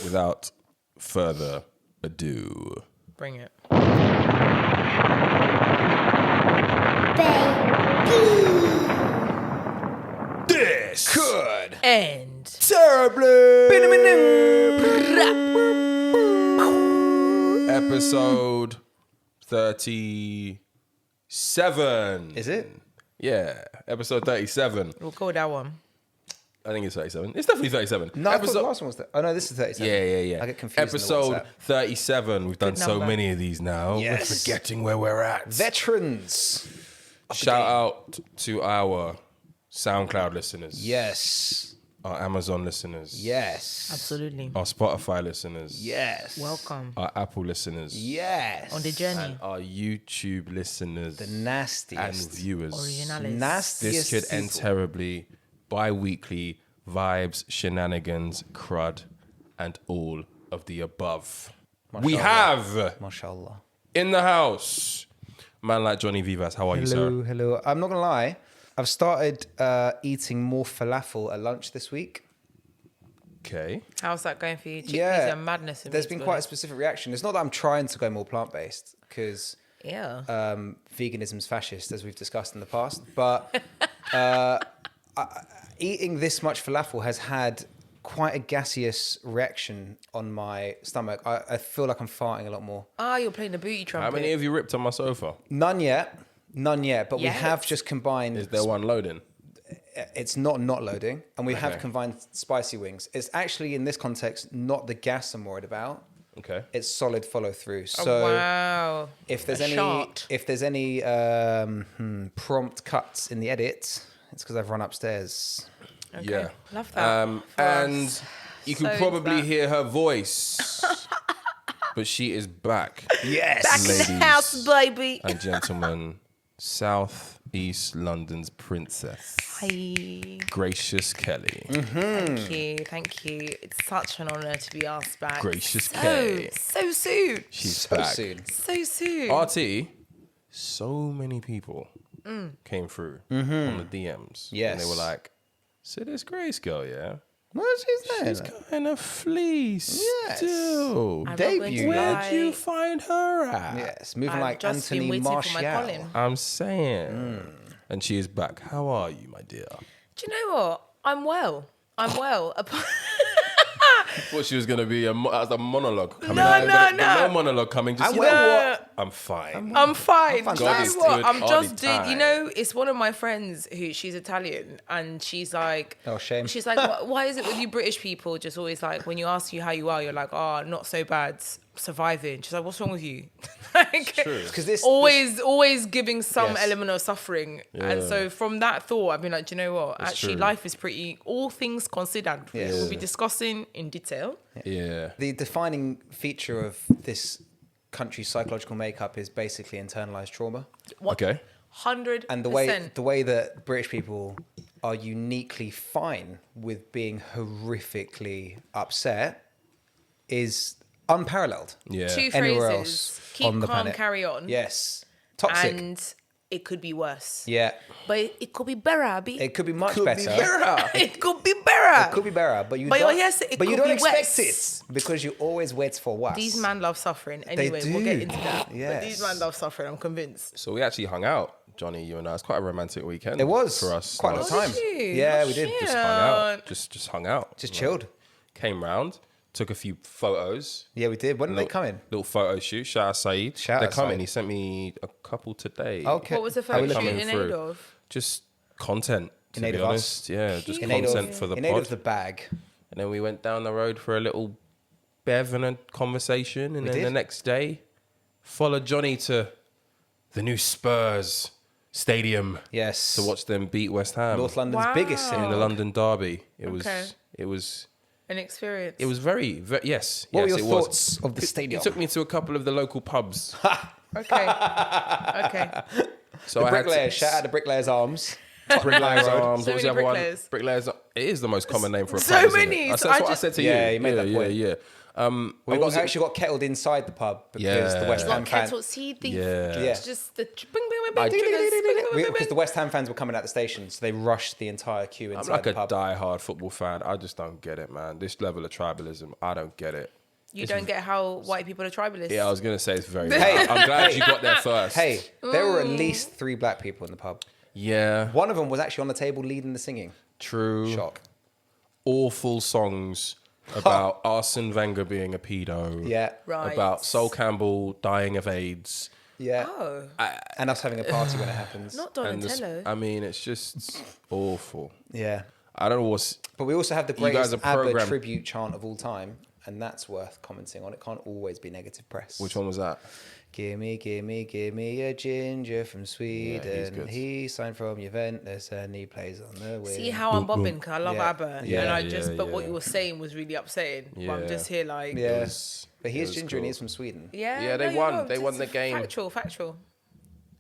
without further ado. Bring it. This Could. And terribly episode 37. Is it? Yeah, episode 37. we'll go with that one. I think it's 37. It's definitely 37. No, I thought the last one was oh no, this is 37. Yeah. I get confused. Episode 37. We've done so number. many of these now. Yes. We're forgetting where we're at. Veterans. Shout out to our SoundCloud listeners. Yes. Our Amazon listeners. Yes. Absolutely. Our Spotify listeners. Yes. Welcome Our Apple listeners. Yes. on the journey. And our YouTube listeners. The and nastiest. viewers. Originalis. Nastiest. This could end terribly. Bi-weekly vibes, shenanigans, crud, and all of the above. We have Mashallah. in the house man like Johnny Vivas. How are you, sir? Hello. I'm not gonna lie. I've started eating more falafel at lunch this week. Okay. How's that going for you? Chickpeas are madness. There's been quite a specific reaction. It's not that I'm trying to go more plant-based because veganism's fascist, as we've discussed in the past. But eating this much falafel has had quite a gaseous reaction on my stomach. I feel like I'm farting a lot more. You're playing the booty trumpet. How many have you ripped on my sofa? None yet. But we Yet? have just combined. Is there one loading? It's not loading, and we have combined spicy wings. It's actually in this context not the gas I'm worried about. Okay. It's solid follow through. So wow. if there's shot. any prompt cuts in the edit, it's because I've run upstairs. Okay. Yeah. Love that. for And us. you can So probably that- hear her voice, but she is back. Yes. Back in Ladies the house, baby. and gentlemen, South East London's princess, Hi. Gracious Kelly. Thank you. It's such an honour to be asked back. Gracious Kelly. So soon. She's So back. soon. So soon. RT, so many people came through on the DMs. Yes. And they were like, so this Grace girl, yeah? What's his name? She's kind of fleece Yes. still. I'm not Debut. going to Where'd lie. you find her at? Yes, moving I've like just been Anthony waiting for my Martial. calling. I'm saying. And she is back. How are you, my dear? Do you know what? I'm well. Thought she was going to be a monologue coming. No, out. no, But no. No monologue coming. Just, I'm you well. know what? I'm fine. I'm fine. I'm Do you God know is what? good I'm all just the doing. You time. know, it's one of my friends who she's Italian, and she's like, Oh, shame. She's like, why is it with you British people just always like when you ask you how you are, you're like, oh, not so bad, surviving. She's like, what's wrong with you? Like, True. Because this always giving some Yes. element of suffering. And Yeah. so from that thought, I've been like, do you know what? That's Actually, true. life is pretty, all things considered. Yes. We'll be discussing in detail. Yeah. the defining feature of this country's psychological makeup is basically internalized trauma, Okay. 100%. and the way that British people are uniquely fine with being horrifically upset is unparalleled. Yeah. Two Anywhere phrases. else Keep on the calm, planet. carry on. Yes, toxic. And it could be worse. Yeah, But it could be better, Abby. it could be much Could be better. better. It could be better. It could be better, but you But don't, yes, it but you could don't be expect worse. it because you always wait for worse. These man love suffering. Anyway, do. we'll get into that. But Yes. these man love suffering, I'm convinced. So we actually hung out, Johnny, you and I. It's quite a romantic weekend. It was for us. quite a lot of time. Did you? Yeah, we did. Shit. Just hung out. Just hung out. Just chilled. Came round, took a few photos. Yeah, we did. When did they come in? Little photo shoot. Shout out Saeed. Shout They're out coming. Saeed. He sent me a couple today. Okay. What was the How we photo shoot looking? in Coming aid through. of? Just content, to In aid be of us. honest. Yeah, just In aid content of, for the in pod. aid of the bag. And then we went down the road for a little bev and a conversation. And We then did. the next day, followed Johnny to the new Spurs stadium Yes. to watch them beat West Ham North London's Wow. biggest in city. the London derby. It Okay. was An experience. very, very yes. What yes, were your it was. thoughts of the He stadium? took me to a couple of the local pubs. Okay. Okay. So The I had bricklayers. to, Shout out to Bricklayers Arms. Bricklayers Road. Arms. So What was the many other one? bricklayers. Bricklayers. It is the most common name for a So pub, isn't many, it? That's so what I I said to Yeah, you. you made that point. Yeah. We what was it? actually got kettled inside the pub because the West You Ham got fans. kettle, see the Yeah. just the Because the West Ham fans were coming out the station, so they rushed the entire queue I'm inside like the a pub. die-hard football fan. I just don't get it, man. This level of tribalism, I don't get it. You don't get how white people are tribalists. Yeah, I was gonna say it's very. Hey, I'm glad you got there first. Hey, there were at least 3 black people in the pub. Yeah. One of them was actually on the table leading the singing. True. Shock. Awful songs about Arsene Wenger being a pedo. Yeah. Right. About Sol Campbell dying of AIDS. Yeah. Oh, And us having a party when it happens. not And this, Donatello. I mean, it's just awful. Yeah. I don't know what's. But we also have the You guys greatest are ABBA programmed- tribute chant of all time, and that's worth commenting on. It can't always be negative press. Which one was that? Gimme, gimme, gimme a ginger from Sweden. good. He signed from Juventus and he plays on the wing. See how I'm bobbing because I love Yeah. ABBA, Yeah. and I Yeah, just. But what yeah. you were saying was really upsetting. But I'm Yeah. just here like. Yeah. was- But he it is was ginger and cool. he's from Sweden. Yeah, Yeah, they no, you're won. right. They won It's the game. Factual.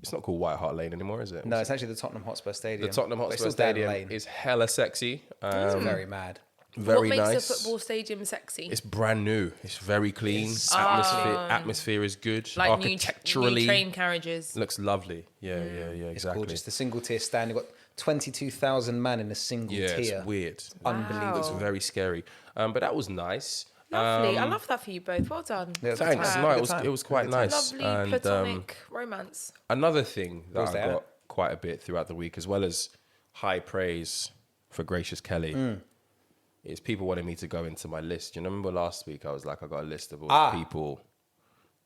It's not called White Hart Lane anymore, is it? No, it's actually the Tottenham Hotspur Stadium. The Tottenham But it's Hotspur still down Stadium Lane. is hella sexy. It's very mad. Very What makes nice. a football stadium sexy? It's brand new. It's very clean. It's Atmosphere is good. like Architecturally new train carriages. looks lovely. Yeah, It's exactly. gorgeous. The single tier stand. You've got 22,000 man in a single Yeah, tier. it's weird. Unbelievable. It's very scary. But that was nice. Lovely. I love that for you both. Well done. Yeah, it's a good Thanks. time. No, Good time. it was quite Good time. nice. Lovely And platonic romance. another thing that was I that? got quite a bit throughout the week, as well as high praise for Gracious Kelly, is people wanting me to go into my list. You remember last week I was like, I got a list of all the people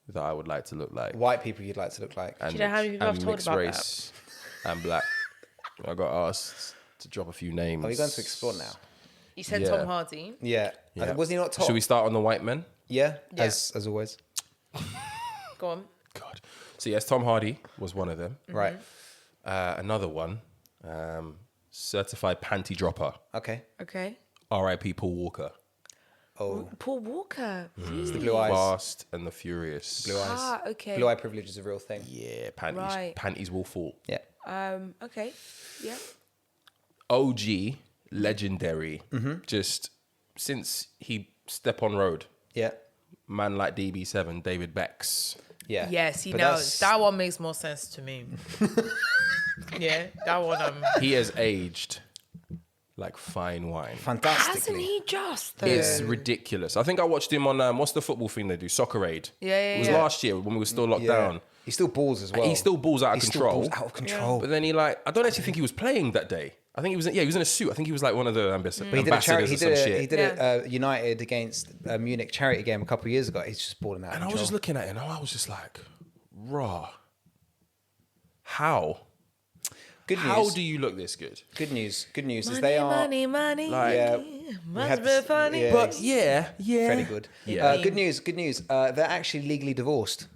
that I would like to look like. White people you'd like to look like. And Do you know how many people I've and told mixed about race and black. I got asked to drop a few names. Are we going to explore now? You said Yeah. Tom Hardy. Yeah. Yeah. Was he not top? Should we start on the white men? Yeah, Yeah. as always. Go on. God. So yes, Tom Hardy was one of them. Right. Another one, certified panty dropper. Okay. Okay. R.I.P. Paul Walker. Oh, Paul Walker. it's the blue eyes. Fast and the Furious. Blue eyes. Ah, okay. Blue eye privilege is a real thing. Yeah, panties. Right. Panties will fall. Yeah. Okay. Yeah. OG, legendary. Mm-hmm. Just since he step on road, Yeah. man like DB7, David Becks. Yeah. Yeah. See But now that's- that one makes more sense to me. Yeah, that one. He has aged like fine wine. fantastically. Hasn't he just though? It's ridiculous. I think I watched him on what's the football thing they do? Soccer Aid. Yeah, It was last year when we were still locked Yeah. down. He still balls as well. He still balls out of He still control. balls out of control. But then he I don't actually think he was playing that day. I think he was in a suit. I think he was like one of the ambassadors But he did a charity. or some shit. He did it United against Munich charity game a couple of years ago. He's just balling out. And of I was control. just looking at it and I was just like, raw. How? Good news. How do you look this good? Good news. Good news is Money, they are. money. Like- Yeah. Must had be this- funny. yeah. But yeah. Very good. Yeah. Good news. Good news. They're actually legally divorced.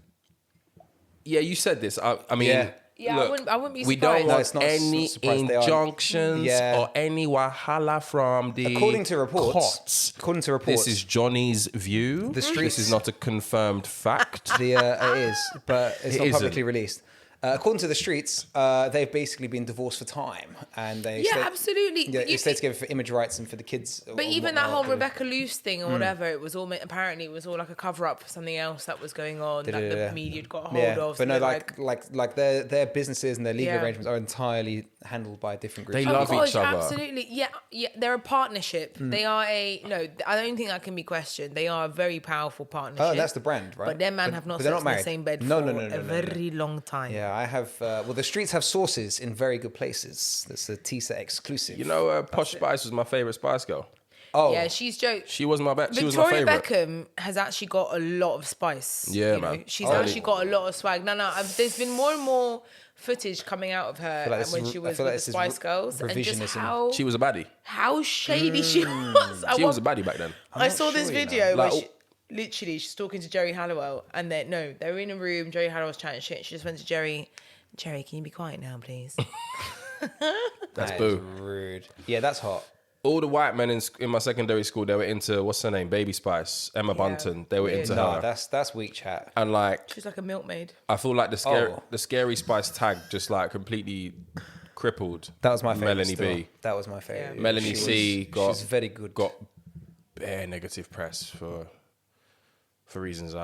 Yeah, you said this. I mean, Yeah. Yeah, look, I wouldn't be we surprised. don't No, want it's not any surprised they are. injunctions Yeah. or any wahala from the According to reports. courts. According to reports. This is Johnny's view. The streets- This is not a confirmed fact. It is, but it's It not isn't. publicly released. According to the streets, they've basically been divorced for time, and they Yeah, absolutely. Yeah, You they stayed see- together for image rights and for the kids. But even that whole Rebecca Luce thing or whatever, it was all apparently it was all like a cover up for something else that was going on that the media had got a hold of. But no, so like their businesses and their legal Yeah. arrangements are entirely handled by different groups. They Oh love gosh, each other. absolutely. Yeah, they're a partnership. They are I don't think that can be questioned. They are a very powerful partnership. Oh, that's the brand, right? But their man have not but they're slept not in the married. same bed No, for no, no, no, a no, no. very long time. Yeah, I have. Well, the streets have sources in very good places. That's a TISA exclusive. You know, Posh Spice was my favorite Spice Girl. Oh, Yeah, she's joke. She was my She was my Victoria favorite. Beckham has actually got a lot of spice. Yeah, you know? man. She's Oh, actually got a lot of swag. There's been more and more footage coming out of her feel like this when is- she I was feel with like the this is Spice Girls and just revisionism. She was a baddie. how shady she was. She was a baddie back then. I not saw this sure, you know. video Like, where literally she's talking to Jerry Halliwell and they were in a room, Jerry Halliwell's chatting shit. She just went to Jerry, can you be quiet now, please? That's that is boo. rude. Yeah, that's hot. All the white men in my secondary school, they were into, what's her name? Baby Spice, Emma Bunton. They were weird. into No, her. that's weak chat. And like, She was like a milkmaid. I feel like the Oh. scary Spice tag just like completely crippled. That was my favorite. Melanie still. B. That was my favorite. Yeah. Melanie C She was very good. Got bare negative press for reasons,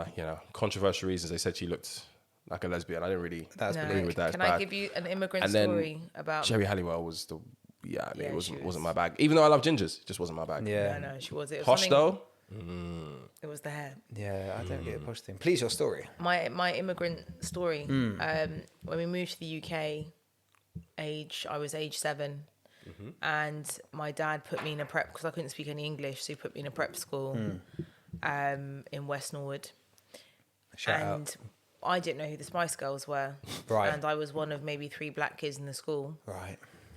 controversial reasons. They said she looked like a lesbian. I didn't really agree with that. Can I give you an immigrant story about Sherry Halliwell was it she wasn't my bag. Even though I love gingers, it just wasn't my bag. Yeah. No, she was. It was Posh though. It was the hair. Yeah, I don't get the posh thing. Please, your story. My immigrant story. When we moved to the UK, I was age 7, and my dad put me in a prep because I couldn't speak any English, so he put me in a prep school in West Norwood. Shout out. I didn't know who the Spice Girls were, Right. And I was one of maybe 3 black kids in the school. Right.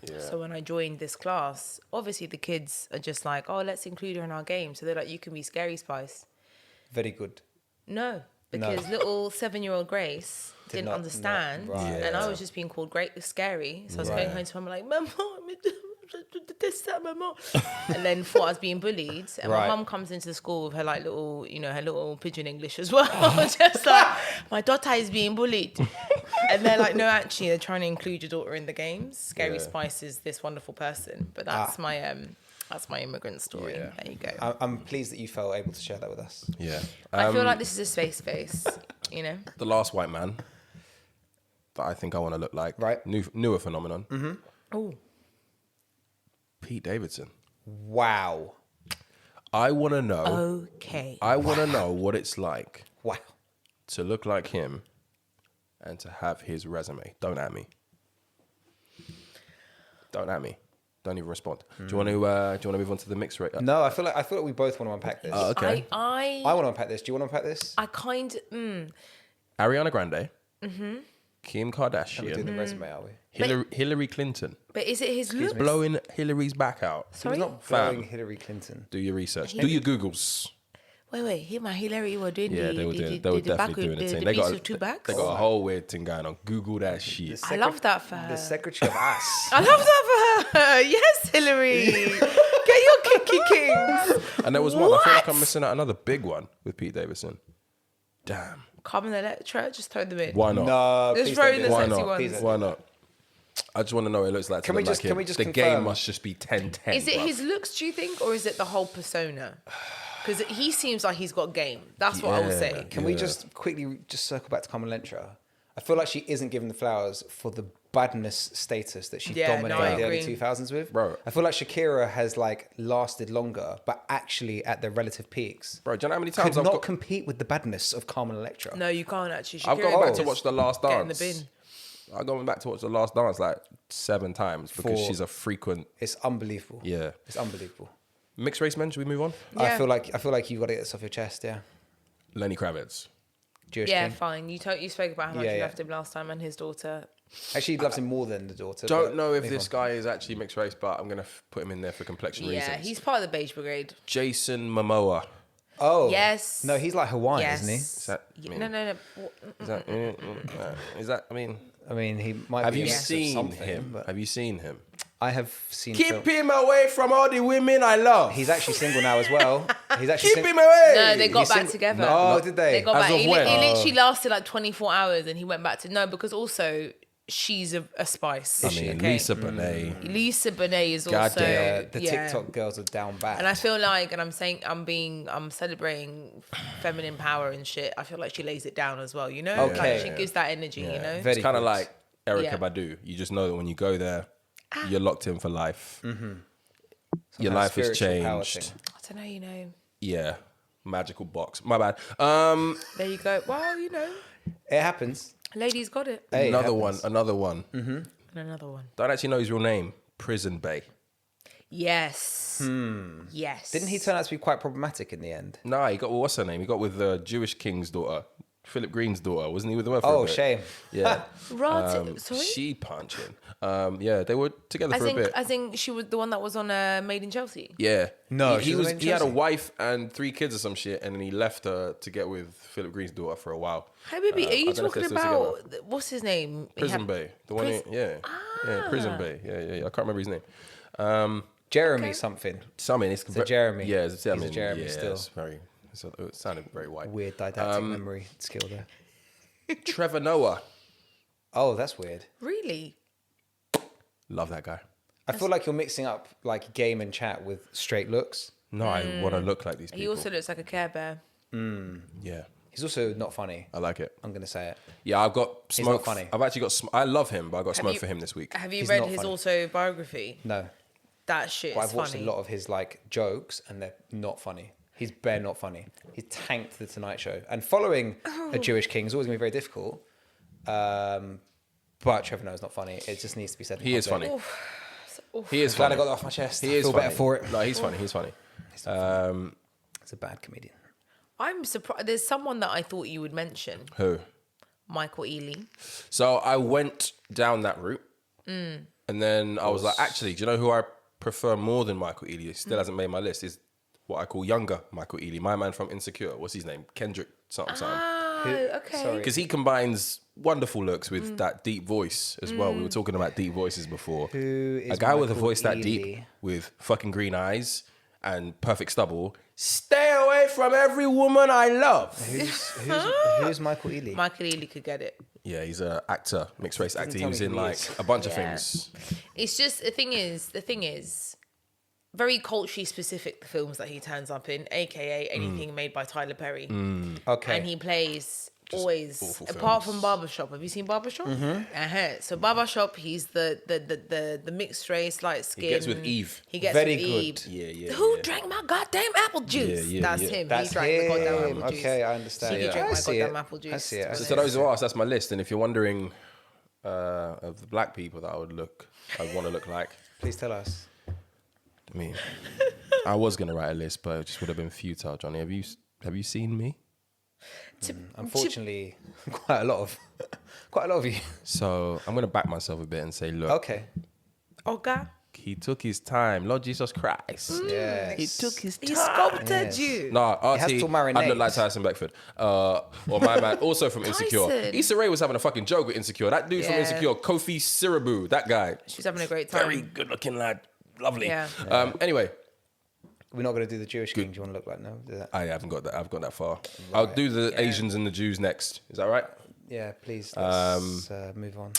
Yeah. So when I joined this class, obviously the kids are just like, oh, let's include her in our game. So they're like, you can be Scary Spice. Very good. No, because little 7-year-old Grace didn't not- understand. no, right. And I was just being called Scary. So I was going home to mum like, Mum, this, that, Mum. And then thought I was being bullied. And my Right. mum comes into the school with her like little, her little pigeon English as well. Just like, my daughter is being bullied. And they're like, no, actually, they're trying to include your daughter in the games. Scary Spice is this wonderful person. But that's my immigrant story. Yeah. There you go. I'm pleased that you felt able to share that with us. Yeah. I feel like this is a safe space, The last white man that I think I want to look like. Right. Newer phenomenon. Oh. Pete Davidson. Wow. I want to know. Okay. I want to know what it's like Wow. to look like him and to have his resume. Don't at me. Don't at me. Don't even respond. Do you want to move on to the mix rate? No, I feel like we both want to unpack this. Oh, okay. I want to unpack this. Do you want to unpack this? Ariana Grande. Kim We're doing Kardashian. the resume, are we? Hillary Clinton. But is it his looks? Blowing Hillary's back out. He Sorry? was not Fam. blowing Hillary Clinton. Do your research. Do your Googles. Wait, him and Hillary were doing Yeah, they were definitely doing the thing. They got two backs. They got a whole weird thing going on. Google that shit. I love that for her. The Secretary of Ass. I love that for her. Yes, Hillary. Get your kinky kings. And there was one. I feel like I'm missing out another big one with Pete Davidson. Damn. Carmen Electra, just throw them in. Why not? No, Just please throw don't in do the that. Why sexy not? ones. Please don't. Why not? I just want to know what it looks like. Can we just the confirm? game must just be 10-10. Is it bruv. his looks, do you think, or is it the whole persona? Because he seems like he's got game. That's what I would say. Can we just quickly circle back to Carmen Electra? I feel like she isn't given the flowers for the badness status that she Yeah, no, I dominated the early agree. 2000s with. Bro. I feel like Shakira has lasted longer, but actually at their relative peaks. Bro, do you know how many Could times I've not got... compete with the badness of Carmen Electra. No, you can't actually. I've Shakira gone back to just watch The Last get in the Dance. bin. I've gone back to watch The Last Dance like 7 times because she's a frequent... It's unbelievable. Yeah. It's unbelievable. Mixed race men, should we move on? Yeah. I feel like you've got to get this off your chest, yeah. Lenny Kravitz. Jewish Yeah, king. fine. You spoke about how much Yeah, you yeah. loved him last time and his daughter. Actually, he loves him more than the daughter. Don't but know if move this on. guy is actually mixed race, but I'm going to put him in there for complexion Yeah, reasons. he's part of the beige brigade. Jason Momoa. Oh. Yes. No, he's like Hawaiian, Yes. isn't he? Is that... I mean, No. Is that... I mean... I mean, he might Have be you a mix of seen something, him? but Have you seen him? I have seen Keep film- him away from all the women I love. He's actually single now as well. He's actually Keep him single. away. No, they got He's back single- together. No, did they? They got As back. of He when? literally lasted like 24 hours and he went back to... No, because also she's a spice. I mean, okay? Lisa Bonet. Lisa Bonet is God also... damn. The TikTok girls are down bad. And I feel like, and I'm saying, I'm celebrating feminine power and shit. I feel like she lays it down as well, you know? Okay. Like she gives that energy, you know? Very It's kind of good. like Erykah Yeah. Badu. You just know that when you go there, you're locked in for life. Your kind of life is spiritual power changed. thing. I don't know, you know. Yeah. Magical box. My bad. There you go. Well, you know, It happens. ladies got it. Hey, it Another happens. one. And another one. Don't actually know his real name. Prison Bay. Yes. Yes. Didn't he turn out to be quite problematic in the end? Nah, he got, what's her name? He got with the Jewish king's daughter. Philip Green's daughter. Wasn't he with her for a Oh, bit? shame. Yeah. Right. Sorry? She punching. Yeah, they were together for a bit. As in, she was the one that was on Made in Chelsea. Yeah. No, he she was in he had a Chelsea. wife and 3 kids or some shit, and then he left her to get with Philip Green's daughter for a while. Hey, baby, are I you don't know if talking they're still about, what's his name? Prison Bay. The one Pris- yeah, Prison Bay. Yeah. I can't remember his name. Jeremy Okay. something. Something. It's a Jeremy. Yeah, He's a Jeremy yeah, still. It's very. It sounded very white. Weird didactic memory skill there. Trevor Noah. Oh, that's weird. Really? Love that guy. I feel like you're mixing up like game and chat with straight looks. No, I want to look like these people. He also looks like a Care Bear. Yeah, He's also not funny. I like it. I'm gonna say it. Yeah, I've got smoke. not funny. I've actually got. I love him, but I got smoke you- for him this week. Have you He's read not his funny. autobiography? No, That shit but is I've watched funny. a lot of his like jokes, and they're not funny. He's bare not funny. He tanked the Tonight Show, and following a Jewish king is always gonna be very difficult. But Trevor Noah is not funny. It just needs to be said. He is funny. Oof. He is Glad funny. I got that off my chest. He is feel funny. better for it. No, he's funny. He's funny. He's a bad comedian. I'm surprised. There's someone that I thought you would mention, Who? Michael Ealy. So I went down that route, and then I was like, actually, do you know who I prefer more than Michael Ealy? He still hasn't made my list. Is what I call younger Michael Ealy, my man from Insecure. What's his name? Kendrick something. Oh, okay. Sorry. Because he combines wonderful looks with that deep voice as well. We were talking about deep voices before. Who is a guy with a Michael voice that Ealy? deep, with fucking green eyes and perfect stubble. Stay away from every woman I love. Who's Michael Ealy? Michael Ealy could get it. Yeah, he's an actor, mixed race actor. He tell was me in who he like is. a bunch of Yeah. things. It's just the thing is, very culturally specific. The films that he turns up in, aka anything made by Tyler Perry, Okay. and he plays always. awful Apart films. from Barbershop, have you seen Barbershop? So Barbershop, he's the mixed race, light skin. He gets with Eve. He gets Very with good. Eve. Yeah. Who drank my goddamn apple juice? Yeah, That's yeah. him. That's he drank the goddamn him. apple juice. Okay, I understand. He drank I my see goddamn it. apple juice. I see it. I So see to it. those who ask, that's my list. And if you're wondering of the black people that I want to look like, Please tell us. I mean, I was gonna write a list, but it just would have been futile. Johnny, have you seen me? Unfortunately, quite a lot of you. So I'm gonna back myself a bit and say, look, Okay. Okay. he took his time. Lord Jesus Christ, Yeah. he took his He time. sculpted Yes. you. No, has RT, to marinate. I look like Tyson Beckford. Or my man, also from Insecure. Tyson. Issa Rae was having a fucking joke with Insecure. That dude from Yeah. Insecure, Kofi Siriboe, that guy. She's having a great time. Very good looking lad. Lovely. Yeah. Anyway, We're not going to do the Jewish king. Do you want to look like no? Do that? I haven't got that. I've gone that far. I'll do the Asians and the Jews next. Is that right? Yeah, please. Let's move on.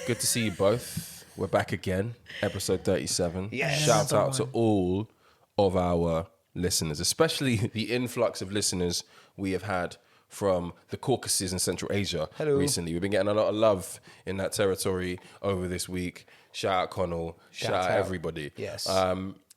Good to see you both. We're back again. Episode 37. Yes. Shout out to all of our listeners, especially the influx of listeners we have had from the Caucasus and Central Asia recently. We've been getting a lot of love in that territory over this week. Shout out Connell. Shout out everybody. Yes.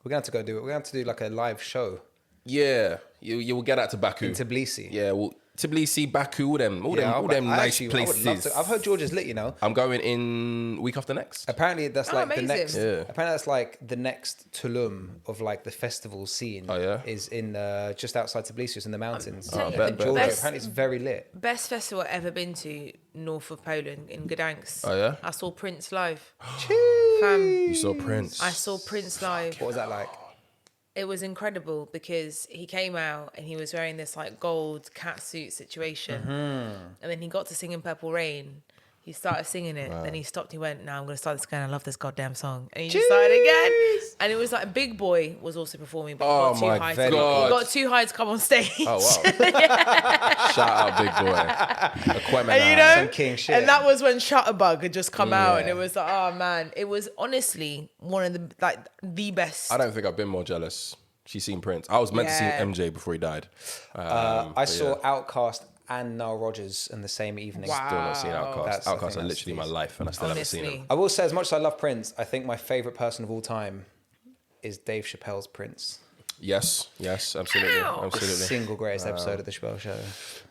We're going to have to go do it. We're going to have to do like a live show Yeah, you will get out to Baku. in Tbilisi. Yeah, well, Tbilisi, Baku, all them I nice would love places. to. I've heard George is lit, you know. I'm going in week after next. Apparently that's like the amazing. next. Yeah. Apparently that's like the next Tulum of like the festival scene. Oh, yeah? Is in just outside Tbilisi, it's in the mountains. telling you, bet, the bet. Georgia, best- apparently it's very lit. Best festival I've ever been to, north of Poland, in Gdansk. Oh, yeah? I saw Prince live. You saw Prince. I saw Prince live. What was that like? It was incredible because he came out and he was wearing this like gold catsuit situation. And then he got to singing Purple Rain. He started singing it. Then he stopped. He went, "Now I'm going to start this again. I love this goddamn song." And he just started again. And it was like Big Boy was also performing, but Oh he got my too high. To, God. he got too high to come on stage. Oh, wow. Shout out, big boy. Aquemini. And you know, Some king shit. and that was when Shutterbug had just come out, and Yeah. it was like, oh man, it was honestly one of the best. I don't think I've been more jealous. She's seen Prince. I was meant to see Yeah. MJ before he died. I but saw yeah. Outkast and Nile Rodgers in the same evening. Wow. Still not seen Outkast. That's- I think Outkast are that's literally my decent. life, and I still haven't seen Honestly. him. I will say, as much as I love Prince, I think my favorite person of all time is Dave Chappelle's Prince. Yes, absolutely, Ow. absolutely. Single greatest episode of the Chappelle Show.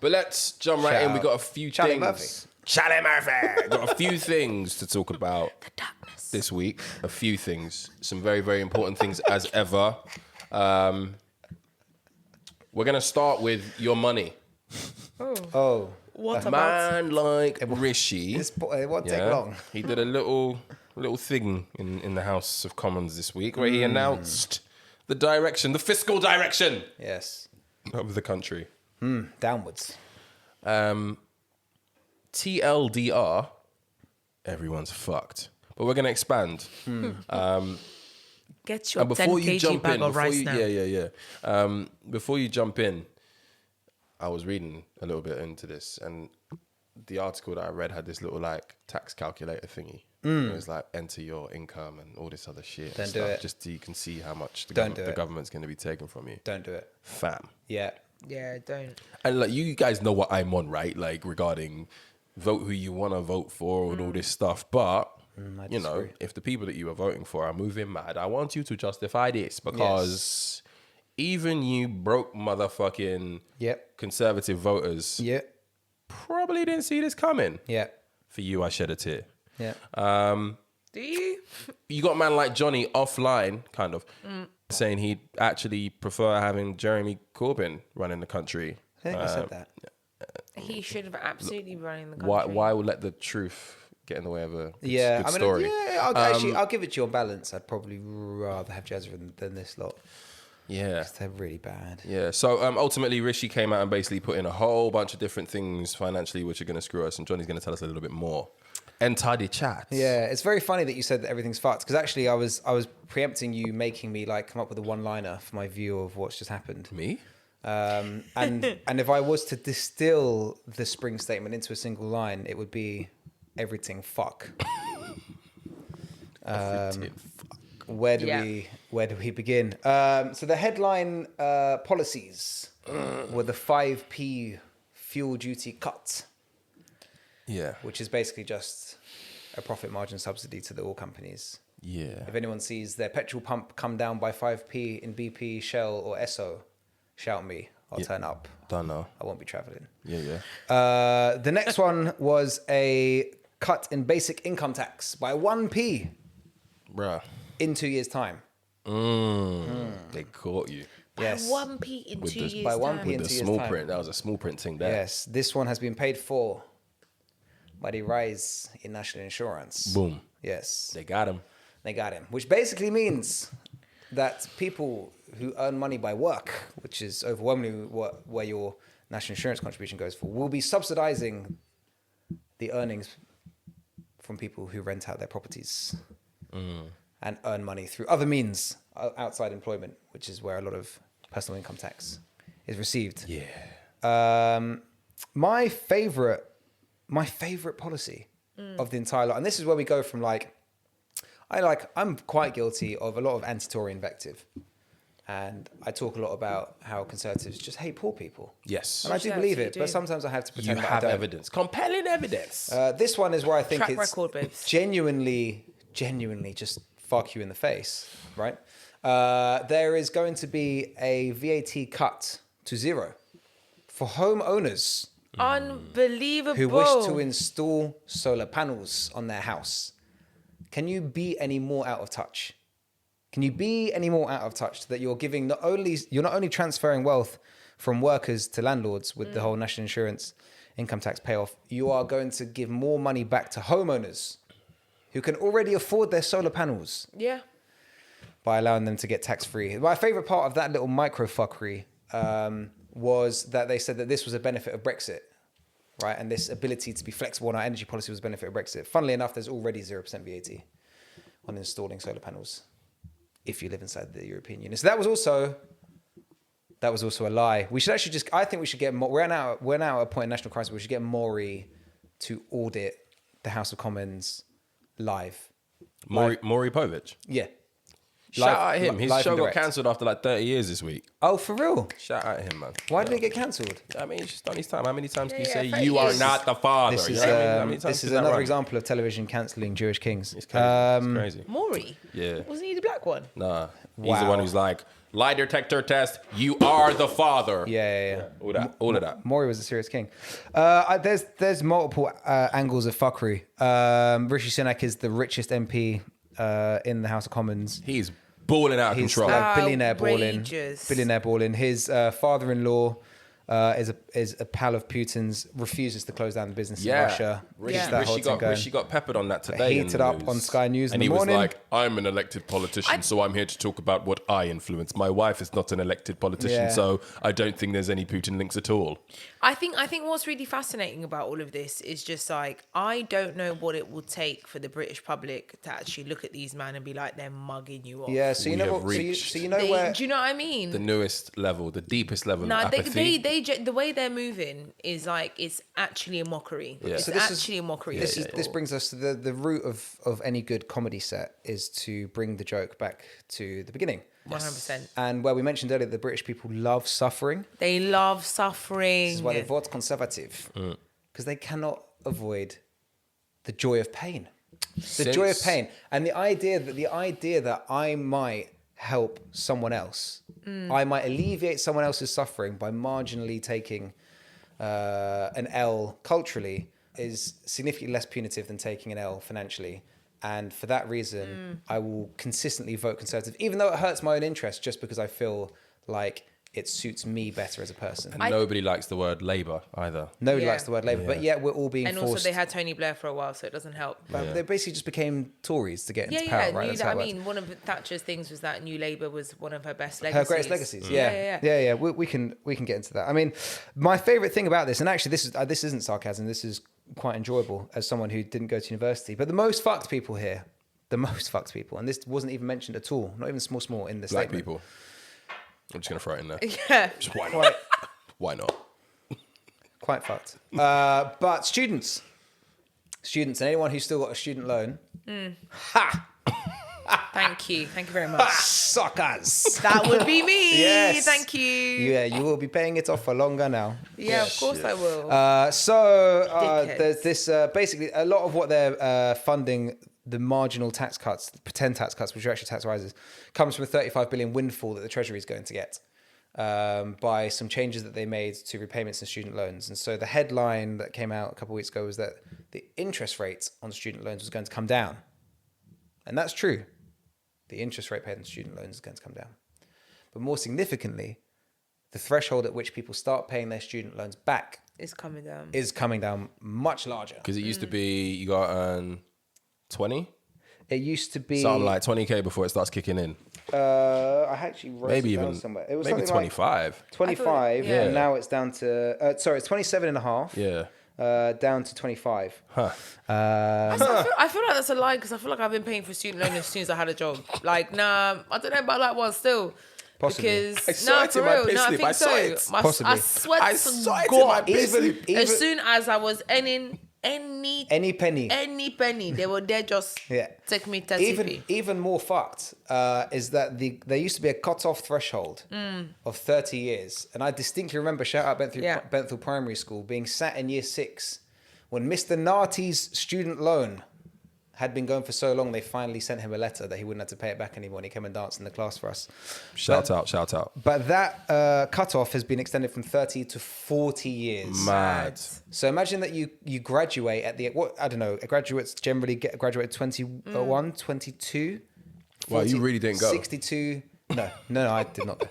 But let's jump right Shout in. We out. got a few Charlie things. Murphy. Charlie Murphy. Got a few things to talk about The darkness. this week. A few things. Some very, very important things as ever. We're going to start with your money. Oh, What A about? man like Rishi. it won't take Yeah. long. He did a little thing in the House of Commons this week where he announced the direction, the fiscal direction Yes. of the country. Downwards. TLDR, everyone's fucked. But we're going to expand. Get your And 10 before you kg jump bag in, of rice now. before you jump in, I was reading a little bit into this, and the article that I read had this little like tax calculator thingy. It's like enter your income and all this other shit. Don't and do stuff, it. just so you can see how much the government's going to be taking from you. Don't do it. Fam. Yeah. Yeah, don't. And like you guys know what I'm on, right? Like regarding vote who you want to vote for and all this stuff. But you know, disagree. if the people that you are voting for are moving mad, I want you to justify this because even you broke motherfucking conservative voters probably didn't see this coming. Yeah. For you, I shed a tear. Yeah. Do you? You got a man like Johnny offline, kind of, saying he'd actually prefer having Jeremy Corbyn running the country. I think I said that. He should have absolutely running the country. Why would let the truth get in the way of a good I mean, story? I'll give it to you on balance. I'd probably rather have Jazza than this lot. Yeah. 'Cause they're really bad. Yeah. So ultimately, Rishi came out and basically put in a whole bunch of different things financially which are going to screw us. And Johnny's going to tell us a little bit more. Enter the chat. Yeah, it's very funny that you said that everything's fucked. Because actually, I was preempting you making me like come up with a one-liner for my view of what's just happened. Me? And if I was to distill the spring statement into a single line, it would be everything fuck. Everything. Where do we begin? So the headline policies were the 5p fuel duty cut. Yeah. Which is basically just a profit margin subsidy to the oil companies. Yeah. If anyone sees their petrol pump come down by 5p in BP, Shell or Esso, shout me. I'll turn up. Don't know. I won't be traveling. Yeah. The next one was a cut in basic income tax by 1p Bruh. in 2 years' time. They caught you. Yes. 1p in 2 years. by 1p time. in The 2 years' small time. print. That was a small print thing there. Yes, this one has been paid for by the rise in national insurance. Boom. Yes. They got him. They got him, which basically means that people who earn money by work, which is overwhelmingly where your national insurance contribution goes for, will be subsidizing the earnings from people who rent out their properties and earn money through other means outside employment, which is where a lot of personal income tax is received. Yeah. My favorite policy of the entire lot, and this is where we go from I'm quite guilty of a lot of anti-Tory invective. And I talk a lot about how conservatives just hate poor people. Yes. And I do believe it, but sometimes I have to pretend You that have I don't. evidence. Compelling evidence. This one is where I think Track it's record, babes. genuinely just fuck you in the face, right? There is going to be a VAT cut to 0 for homeowners Unbelievable. who wish to install solar panels on their house. Can you be any more out of touch? Can you be any more out of touch that you're not only transferring wealth from workers to landlords with the whole national insurance income tax payoff, you are going to give more money back to homeowners who can already afford their solar panels Yeah. by allowing them to get tax-free. My favorite part of that little microfuckery was that they said that this was a benefit of Brexit, right? And this ability to be flexible on our energy policy was a benefit of Brexit. Funnily enough, there's already 0% VAT on installing solar panels if you live inside the European Union. So that was also a lie. We should actually I think we should get more. We're now at a point in national crisis where we should get Maury to audit the House of Commons live. Maury Povich. Yeah. Shout out at him. His live show and got direct. cancelled after like 30 years this week. Oh, for real? Shout out at him, man. Why did it get cancelled? I mean, he's just done his time. How many times can you Yeah, say 30 you are years. not the father? This You is, know what I mean? How many times this does is that another run? example of television cancelling Jewish kings. It's crazy. It's crazy. Maury. Yeah. Wasn't he the black one? Nah. He's the Wow. one who's like, lie detector test, you are the father. Yeah. All of that. Maury was a serious king. There's multiple angles of fuckery. Rishi Sunak is the richest MP in the House of Commons. He's balling out of He's control. billionaire Outrageous. balling. His father-in-law is a pal of Putin's, refuses to close down the business in Russia. Rishi got peppered on that today. Heated up on Sky News in and the morning. he was like, I'm an elected politician, so I'm here to talk about what I influence. My wife is not an elected politician, Yeah. so I don't think there's any Putin links at all. I think what's really fascinating about all of this is just like, I don't know what it will take for the British public to actually look at these men and be like, they're mugging you off. Yeah, so you We know have what? reached So you know where? Do you know what I mean? The newest level, the deepest level of apathy. They the way they're moving is like it's actually a mockery. Yeah. It's So actually a mockery. This brings us to the root of any good comedy set is to bring the joke back to the beginning. 100%. And where we mentioned earlier, the British people love suffering. They love suffering. This is why they vote conservative, because they cannot avoid the joy of pain. The joy of pain, and the idea that I might help someone else, I might alleviate someone else's suffering by marginally taking an L culturally is significantly less punitive than taking an L financially. And for that reason, I will consistently vote Conservative, even though it hurts my own interest, just because I feel like it suits me better as a person. And nobody likes the word Labour either. Nobody likes the word Labour, but yet we're all being forced. And also they had Tony Blair for a while, so it doesn't help. But they basically just became Tories to get into power, right? I mean, one of Thatcher's things was that New Labour was one of her best legacies. Her greatest legacies, yeah. We can get into that. I mean, my favourite thing about this, and actually this isn't sarcasm, this is quite enjoyable as someone who didn't go to university, but the most fucked people here, and this wasn't even mentioned at all, not even small in this Black statement. people. I'm just going to throw it in there. Yeah. Just why not? Why not? Quite fucked. But students, and anyone who's still got a student loan, ha! Thank you very much. Suckers! That would be me. Yes. Thank you. Yeah, you will be paying it off for longer now. Yeah, of course I will. So there's this basically a lot of what they're funding, the marginal tax cuts, pretend tax cuts, which are actually tax rises, comes from a 35 billion windfall that the Treasury is going to get by some changes that they made to repayments and student loans. And so the headline that came out a couple of weeks ago was that the interest rate on student loans was going to come down. And that's true. The interest rate paid on student loans is going to come down. But more significantly, the threshold at which people start paying their student loans back is coming down much larger. Because it used to be you got 20? It used to be Something like 20k before it starts kicking in. I actually wrote Maybe it down even somewhere. It was maybe something 25. Like 25, yeah. and now it's down to it's 27 and a half. Yeah. Down to 25. Huh. I feel like that's a lie because I feel like I've been paying for student loan as soon as I had a job. Like, nah, I don't know about that one still. Possibly. Because I saw it for in my real, piss no, I slip. think I saw it. so. Possibly. I swear I to saw it in God, my piss slip. as soon as I was earning any penny, they were there just take me 30p. Even more fucked is that there used to be a cut-off threshold of 30 years. And I distinctly remember, shout out Benthall Primary School, being sat in year 6 when Mr. Narty's student loan had been going for so long, they finally sent him a letter that he wouldn't have to pay it back anymore, and he came and danced in the class for us. Shout out. But that cut-off has been extended from 30 to 40 years. Mad. So imagine that you graduate at graduates generally graduate at 21, 22. 40, Well, you really didn't go. 62. No, I did not go.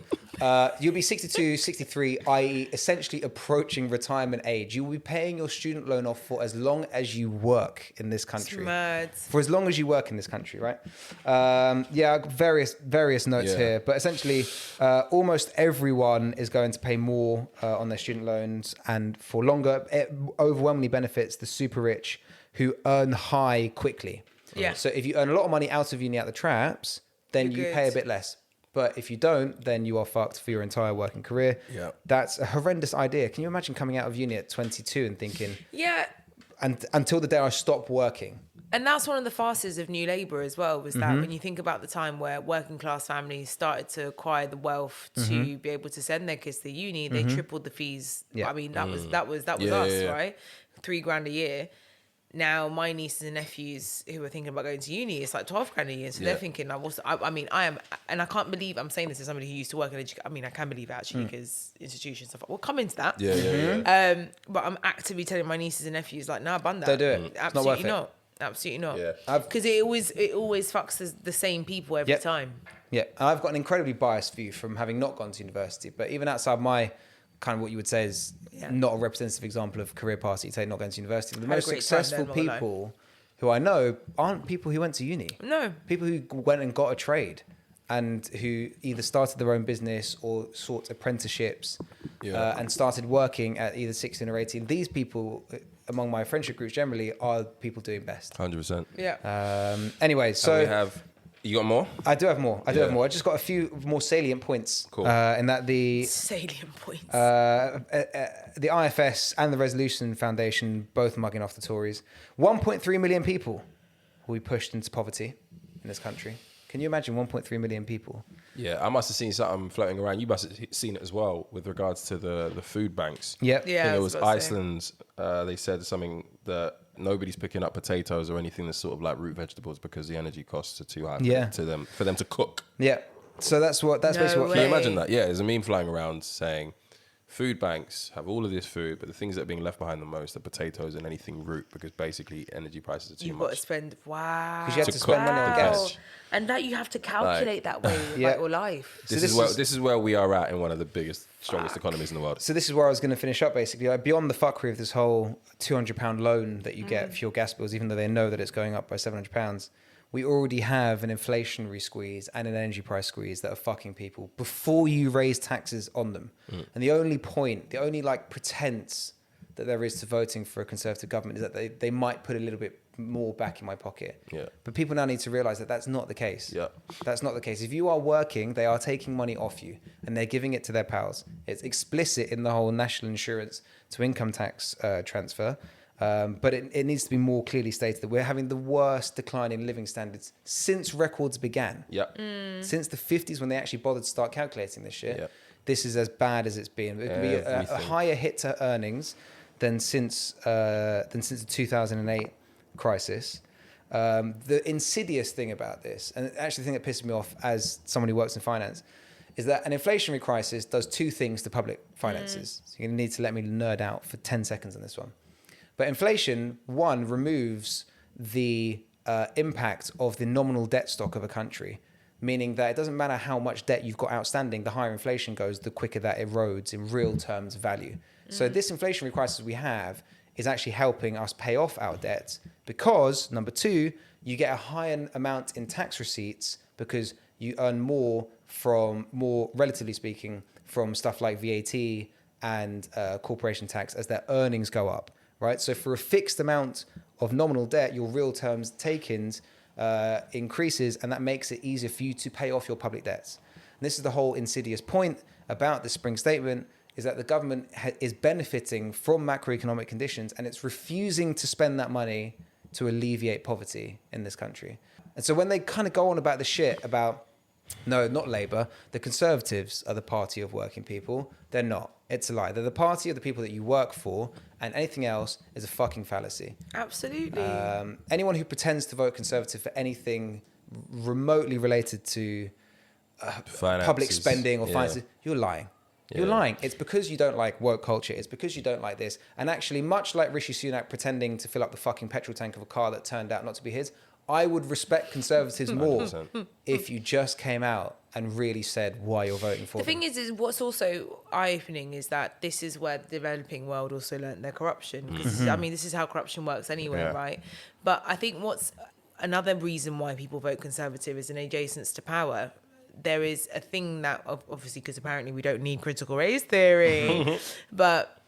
You'll be 62, 63, i.e. essentially approaching retirement age. You will be paying your student loan off for as long as you work in this country. Mad. For as long as you work in this country, right? Various notes here. But essentially, almost everyone is going to pay more on their student loans. And for longer, it overwhelmingly benefits the super rich who earn high quickly. Yeah. So if you earn a lot of money out of uni out the traps, then you pay a bit less. But if you don't, then you are fucked for your entire working career. Yeah. That's a horrendous idea. Can you imagine coming out of uni at 22 and thinking, and until the day I stop working? And that's one of the fastest of New Labour as well, was that when you think about the time where working class families started to acquire the wealth to be able to send their kids to uni, they tripled the fees. Yeah. I mean, that was us, right? $3,000 a year. Now my nieces and nephews who are thinking about going to uni, it's like 12 grand a year. So they're thinking, I can't believe I'm saying this as somebody who used to work in education. I mean, I can believe it actually because institutions stuff. We'll come into that. But I'm actively telling my nieces and nephews like, nah, bun that. Don't do it. Absolutely not. Absolutely not. Yeah. Because it always fucks the same people every time. Yeah. I've got an incredibly biased view from having not gone to university, but even outside my kind of what you would say is not a representative example of career paths that you take not going to university. The most successful people who I know aren't people who went to uni. No. People who went and got a trade and who either started their own business or sought apprenticeships and started working at either 16 or 18. These people, among my friendship groups generally, are people doing best. 100%. Yeah. Anyway, so... And we have You got more? I do have more. I just got a few more salient points. Cool. In that the salient points. The IFS and the Resolution Foundation both mugging off the Tories. 1.3 million people will be pushed into poverty in this country. Can you imagine 1.3 million people? Yeah, I must have seen something floating around. You must have seen it as well with regards to the food banks. Yep. Yeah, I think it was Iceland. They said something that nobody's picking up potatoes or anything that's sort of like root vegetables because the energy costs are too high for them to cook. Yeah. So that's basically what. Can you imagine that? Yeah, there's a meme flying around saying food banks have all of this food, but the things that are being left behind the most are potatoes and anything root because basically energy prices are too much. You've got to spend, Because you have to spend money on gas. And that you have to calculate that way about your life. This is where we are at in one of the biggest, strongest economies in the world. So this is where I was going to finish up basically. Like, beyond the fuckery of this whole £200 loan that you get for your gas bills, even though they know that it's going up by £700, we already have an inflationary squeeze and an energy price squeeze that are fucking people before you raise taxes on them. And the only pretense that there is to voting for a Conservative government is that they might put a little bit more back in my pocket. Yeah. But people now need to realise that that's not the case. Yeah. That's not the case. If you are working, they are taking money off you and they're giving it to their pals. It's explicit in the whole national insurance to income tax transfer. But it needs to be more clearly stated that we're having the worst decline in living standards since records began. Yep. Since the 50s when they actually bothered to start calculating this shit. Yep. This is as bad as it's been. It could be a higher hit to earnings than since the 2008 crisis. The insidious thing about this, and actually the thing that pisses me off as someone who works in finance, is that an inflationary crisis does two things to public finances. So you're going to need to let me nerd out for 10 seconds on this one. But inflation, one, removes the impact of the nominal debt stock of a country, meaning that it doesn't matter how much debt you've got outstanding, the higher inflation goes, the quicker that erodes in real terms value. So this inflationary crisis we have is actually helping us pay off our debts because, number two, you get a higher amount in tax receipts because you earn more, relatively speaking, from stuff like VAT and corporation tax as their earnings go up, right? So for a fixed amount of nominal debt, your real terms takings increases, and that makes it easier for you to pay off your public debts. And this is the whole insidious point about the spring statement, is that the government is benefiting from macroeconomic conditions and it's refusing to spend that money to alleviate poverty in this country. And so when they kind of go on about the shit about, no, not Labour, the Conservatives are the party of working people, they're not. It's a lie. They're the party of the people that you work for, and anything else is a fucking fallacy. Absolutely. Anyone who pretends to vote Conservative for anything remotely related to public spending or finances, you're lying. You're lying. It's because you don't like woke culture. It's because you don't like this. And actually, much like Rishi Sunak pretending to fill up the fucking petrol tank of a car that turned out not to be his, I would respect Conservatives more 100%. if you just came out and really said why you're voting for them. The thing is what's also eye-opening is that this is where the developing world also learnt their corruption. Because, I mean, this is how corruption works anyway, right? But I think what's another reason why people vote Conservative is an adjacence to power. There is a thing that, obviously, because apparently we don't need critical race theory, but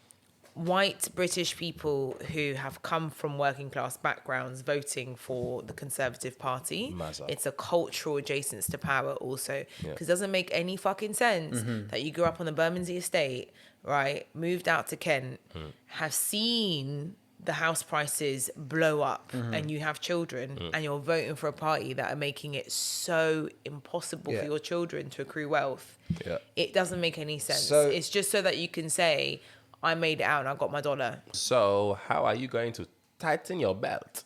white British people who have come from working class backgrounds voting for the Conservative Party, it's a cultural adjacence to power also, because it doesn't make any fucking sense that you grew up on the Bermondsey estate, right, moved out to Kent, have seen the house prices blow up and you have children and you're voting for a party that are making it so impossible for your children to accrue wealth. It doesn't make any sense. So, it's just so that you can say, I made it out and I got my dollar. So how are you going to tighten your belt?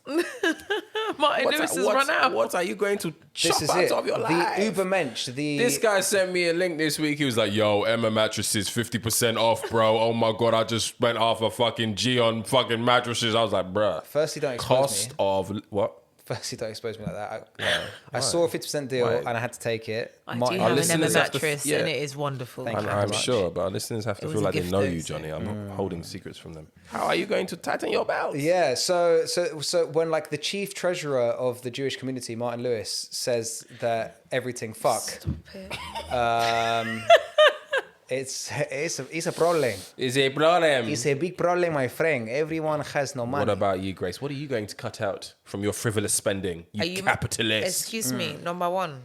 Martin Lewis has run out. What are you going to chop out of your life? The Ubermensch. This guy sent me a link this week. He was like, yo, Emma mattresses 50% off, bro. Oh my God, I just spent half a fucking G on fucking mattresses. I was like, bruh. Firstly, don't expose cost me. of what? Firstly, don't expose me like that. I saw a 50% deal and I had to take it. I do have an Emma mattress and it is wonderful. I'm sure, but our listeners have to feel like they know you, Johnny. I'm not holding secrets from them. How are you going to tighten your belt? Yeah, so when like the chief treasurer of the Jewish community, Martin Lewis, says that everything fuck. Stop it. It's a problem. Is a problem. It's a big problem, my friend. Everyone has no money. What about you, Grace? What are you going to cut out from your frivolous spending, you capitalist? Excuse me, number one.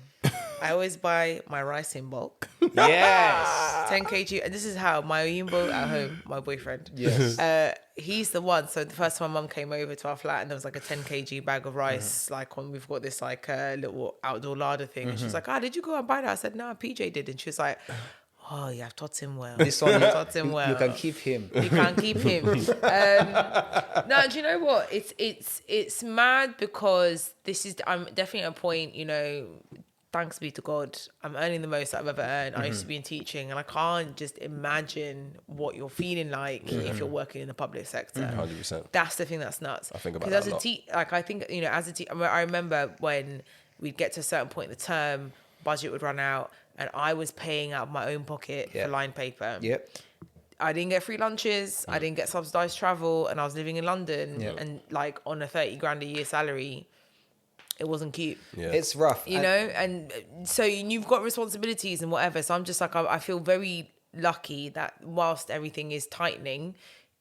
I always buy my rice in bulk. Yes. 10 kg. And this is how my Oyinbo at home, my boyfriend. Yes. He's the one. So the first time my mum came over to our flat and there was like a 10 kg bag of rice. We've got this like little outdoor larder thing. And she was like, did you go and buy that? I said, no, PJ did. And she was like, oh, you have taught him well. This one, taught him well. You can keep him. You can keep him. No, do you know what? It's mad because I'm definitely at a point, thanks be to God, I'm earning the most I've ever earned. I used to be in teaching and I can't just imagine what you're feeling like if you're working in the public sector. 100%. That's the thing that's nuts. I think about that a lot. I think, as a teacher, I remember when we'd get to a certain point in the term, budget would run out and I was paying out of my own pocket for line paper. Yep. I didn't get free lunches. I didn't get subsidised travel and I was living in London and like on a 30 grand a year salary. It wasn't cute. Yeah. It's rough. And so you've got responsibilities and whatever. So I'm just like, I feel very lucky that whilst everything is tightening,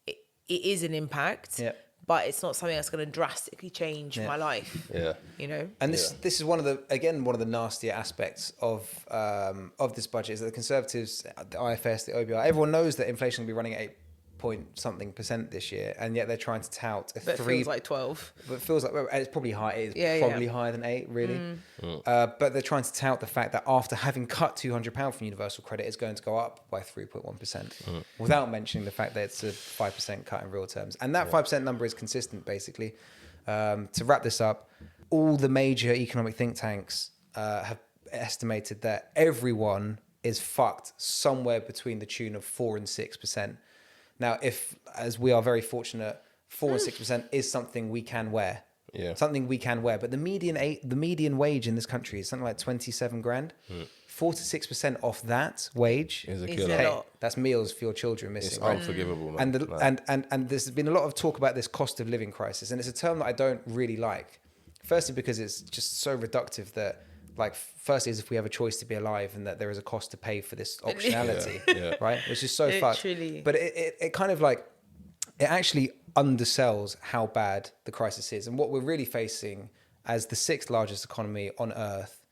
it is an impact. Yeah. But it's not something that's going to drastically change my life. Yeah. And this is one of the nastier aspects of this budget is that the Conservatives, the IFS, the OBR, everyone knows that inflation will be running at 8% this year, and yet they're trying to tout a 3. It feels like 12. But it feels like it's probably high. It is probably higher than 8, really. But they're trying to tout the fact that after having cut £200 from universal credit, it's going to go up by 3.1%, without mentioning the fact that it's a 5% cut in real terms. And that 5% number is consistent, basically. To wrap this up, all the major economic think tanks have estimated that everyone is fucked somewhere between the tune of 4 and 6%. Now, as we are very fortunate, 4 and 6% is something we can wear. Yeah. Something we can wear. But the median wage in this country is something like 27 grand. 4 to 6% off that wage is a killer. That's meals for your children missing. It's unforgivable, man. And there's been a lot of talk about this cost of living crisis. And it's a term that I don't really like. Firstly, because it's just so reductive that, firstly, is if we have a choice to be alive and that there is a cost to pay for this optionality, right? Which is so fucked. But it kind of it actually undersells how bad the crisis is. And what we're really facing as the 6th largest economy on earth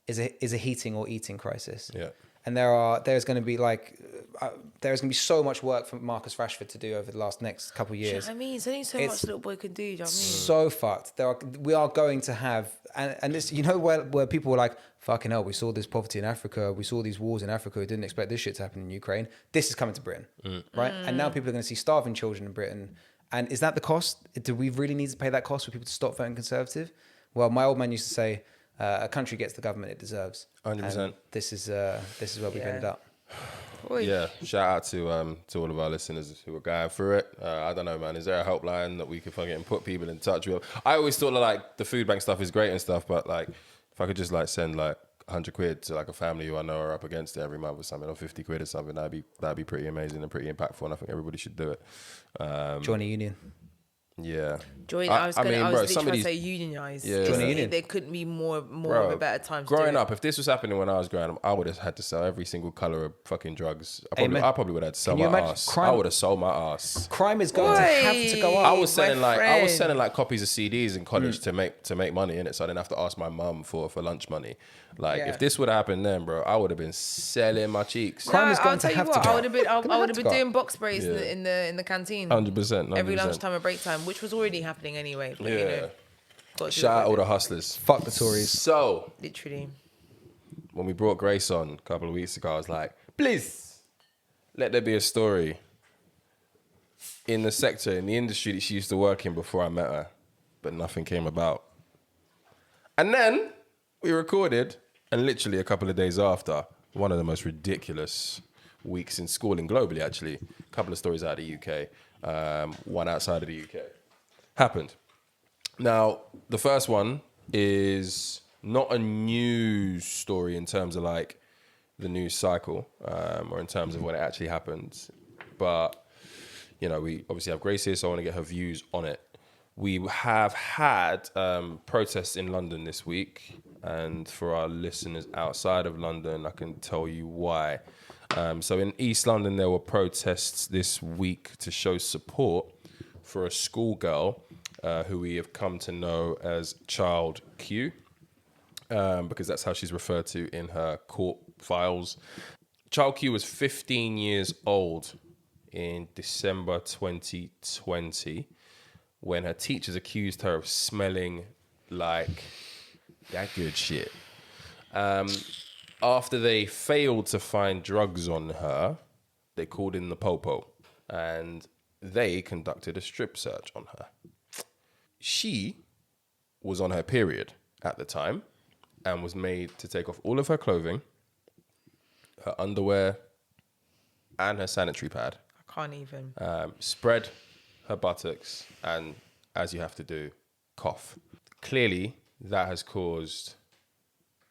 is a heating or eating crisis. Yeah. And there's going to be so much work for Marcus Rashford to do over the next couple of years. I mean, it's only so much little boy can do. Do you know what I mean? So fucked. We are going to have, and this, where people were like, fucking hell, we saw this poverty in Africa, we saw these wars in Africa, we didn't expect this shit to happen in Ukraine. This is coming to Britain, right? And now people are going to see starving children in Britain. And is that the cost? Do we really need to pay that cost for people to stop voting Conservative? Well, my old man used to say, a country gets the government it deserves. 100%. This is where we've ended up. Yeah, shout out to all of our listeners who are going through it. I don't know, man. Is there a helpline that we could fucking put people in touch with? I always thought the food bank stuff is great and stuff, but if I could just send 100 quid to a family who I know are up against it every month or something, or 50 quid or something, that'd be pretty amazing and pretty impactful. And I think everybody should do it. Join a union. Yeah. I was trying to say unionize. Yeah. Join a union. There couldn't be more of a better time to growing do up, if this was happening when I was growing up, I would have had to sell every single colour of fucking drugs. I probably would have had to sell my ass. I would have sold my ass. Crime is going to have to go up. I was selling copies of CDs in college to make money in it, so I didn't have to ask my mum for lunch money. If this would have happened then, bro, I would have been selling my cheeks. Crime is going to have to go up. I would have been doing box sprays in the canteen. 100%. Every lunchtime and break time, which was already happening anyway. But, shout out all the hustlers. Fuck the Tories. So, literally, when we brought Grace on a couple of weeks ago, I was like, please, let there be a story in the sector, in the industry that she used to work in before I met her, but nothing came about. And then we recorded, and literally a couple of days after, one of the most ridiculous weeks in schooling globally, actually. A couple of stories out of the UK, one outside of the UK. Happened. Now, the first one is not a news story in terms of the news cycle, or in terms of when it actually happened. But, we obviously have Grace here, so I want to get her views on it. We have had protests in London this week. And for our listeners outside of London, I can tell you why. So in East London, there were protests this week to show support for a schoolgirl who we have come to know as Child Q, because that's how she's referred to in her court files. Child Q was 15 years old in December 2020 when her teachers accused her of smelling like that good shit. After they failed to find drugs on her, they called in the popo and they conducted a strip search on her. She was on her period at the time and was made to take off all of her clothing, her underwear, and her sanitary pad. I can't even. Spread her buttocks and, as you have to do, cough. Clearly, that has caused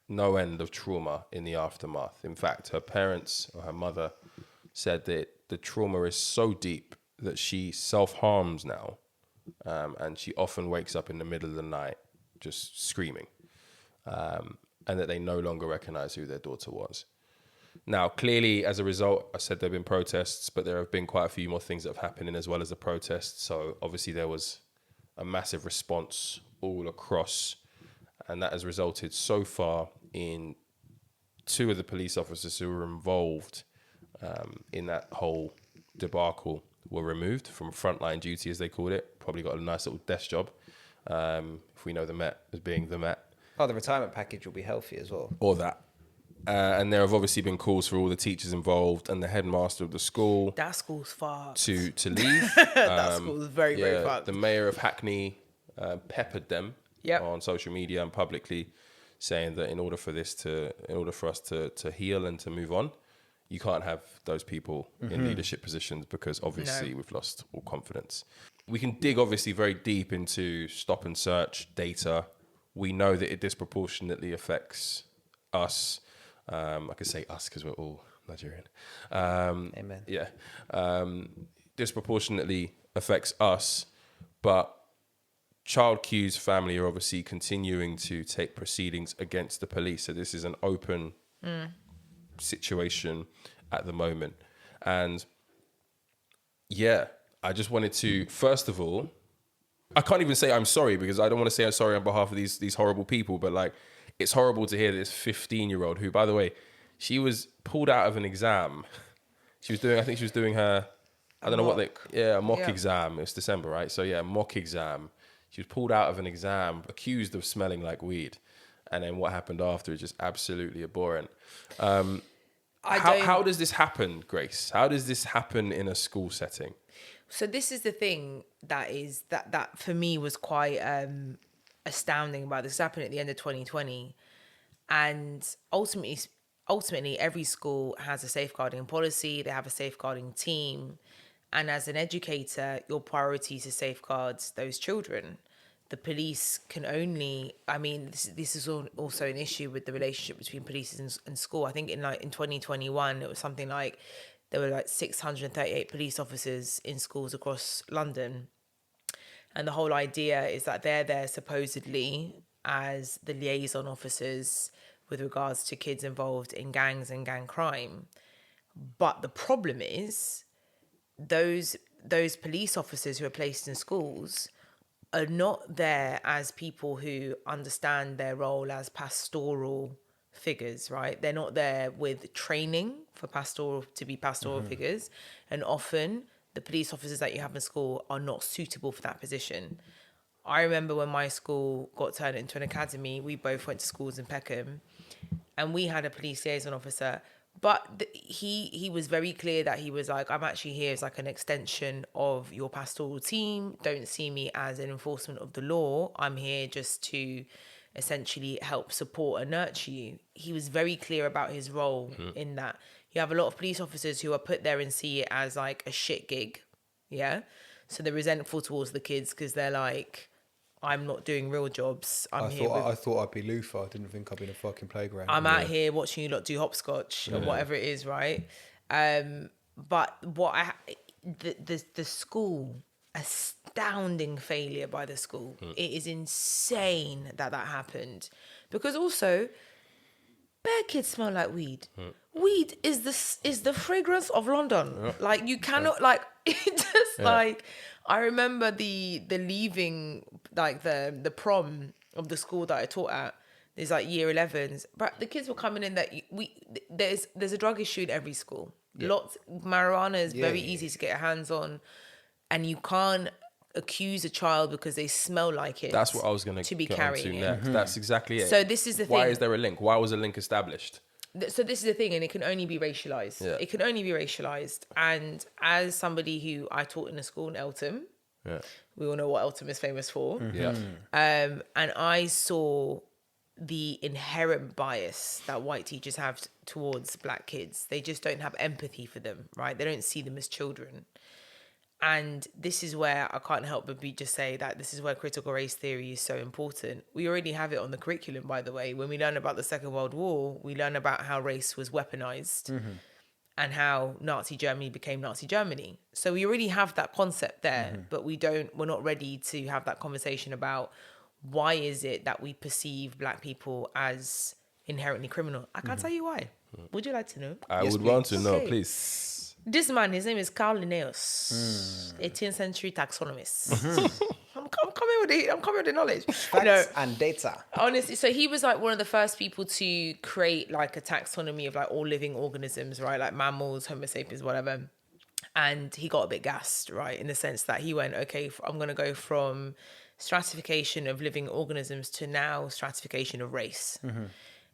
no end of trauma in the aftermath. In fact, her parents or her mother said that the trauma is so deep that she self-harms now, and she often wakes up in the middle of the night just screaming, and that they no longer recognize who their daughter was. Now, clearly, as a result, I said there have been protests, but there have been quite a few more things that have happened as well as the protests. So obviously there was a massive response all across, and that has resulted so far in 2 of the police officers who were involved in that whole debacle were removed from frontline duty, as they called it. Probably got a nice little desk job, if we know the Met as being the Met. Oh, the retirement package will be healthy as well. Or that. And there have obviously been calls for all the teachers involved and the headmaster of the school. That school's fucked. To leave. That school's very fucked. The mayor of Hackney peppered them on social media and publicly, saying that in order for us to heal and to move on, you can't have those people in leadership positions because obviously we've lost all confidence. We can dig obviously very deep into stop and search data. We know that it disproportionately affects us. I could say us because we're all Nigerian. Amen. Yeah. Disproportionately affects us, but Child Q's family are obviously continuing to take proceedings against the police. So this is an open situation at the moment. And yeah, I just wanted to, first of all, I can't even say I'm sorry because I don't want to say I'm sorry on behalf of these horrible people, but like, it's horrible to hear this 15-year-old who, by the way, she was pulled out of an exam. I think she was doing her, I don't know what a mock exam. It's December, right? So yeah, mock exam. She was pulled out of an exam, accused of smelling like weed. And then what happened after is just absolutely abhorrent. How does this happen, Grace? How does this happen in a school setting? So this is the thing that for me was quite astounding about this. It happened at the end of 2020, and ultimately every school has a safeguarding policy. They have a safeguarding team, and as an educator, your priority is to safeguard those children. The police can only, this is also an issue with the relationship between police and school. I think in 2021 it was something like there were 638 police officers in schools across London. And the whole idea is that they're there supposedly as the liaison officers with regards to kids involved in gangs and gang crime. But the problem is those police officers who are placed in schools are not there as people who understand their role as pastoral figures, right? They're not there with training for pastoral figures. And often the police officers that you have in school are not suitable for that position. I remember when my school got turned into an academy, we both went to schools in Peckham, and we had a police liaison officer, but he was very clear that he was like, I'm actually here as like an extension of your pastoral team. Don't see me as an enforcement of the law. I'm here just to essentially help support and nurture you. He was very clear about his role in that. You have a lot of police officers who are put there and see it as like a shit gig. Yeah. So they're resentful towards the kids because they're like, I'm not doing real jobs. I thought I'd be Luther. I didn't think I'd be in a fucking playground. I'm out here watching you lot do hopscotch or whatever it is, right? But the school, astounding failure by the school. It is insane that happened. Because also, bare kids smell like weed. Weed is the fragrance of London. Like you cannot like it just like I remember the leaving like the prom of the school that I taught at. There's like year 11s, but the kids were coming in that there's a drug issue in every school. Lots marijuana is very easy to get your hands on, and you can't accuse a child because they smell like it. That's what I was going to be get carrying onto next. That's exactly it. So this is the thing. Why is there a link? Why was a link established? So this is the thing, and it can only be racialized. Yeah. It can only be racialized. And as somebody who I taught in a school in Eltham, we all know what Eltham is famous for. Yeah. And I saw the inherent bias that white teachers have towards black kids. They just don't have empathy for them, right? They don't see them as children. And this is where I can't help but just say that this is where critical race theory is so important. We already have it on the curriculum, by the way. When we learn about the Second World War, we learn about how race was weaponized and how Nazi Germany became Nazi Germany. So we already have that concept there, but we're not ready to have that conversation about why is it that we perceive black people as inherently criminal. I can't tell you why. Would you like to know? I would want to know, Okay. please. This man, his name is Carl Linnaeus, 18th century taxonomist. I'm coming with the knowledge. Facts and data. Honestly, so he was like one of the first people to create like a taxonomy of like all living organisms, right? Like mammals, Homo sapiens, whatever. And he got a bit gassed, right? In the sense that he went, okay, I'm going to go from stratification of living organisms to now stratification of race.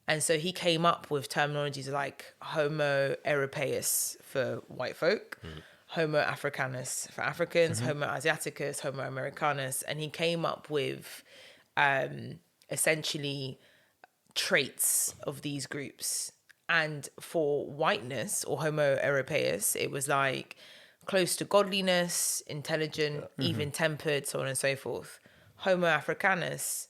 And so he came up with terminologies like Homo europaeus for white folk, Homo africanus for Africans, Homo asiaticus, Homo americanus. And he came up with essentially traits of these groups. And for whiteness or Homo europaeus, it was like close to godliness, intelligent, even-tempered, so on and so forth. Homo africanus,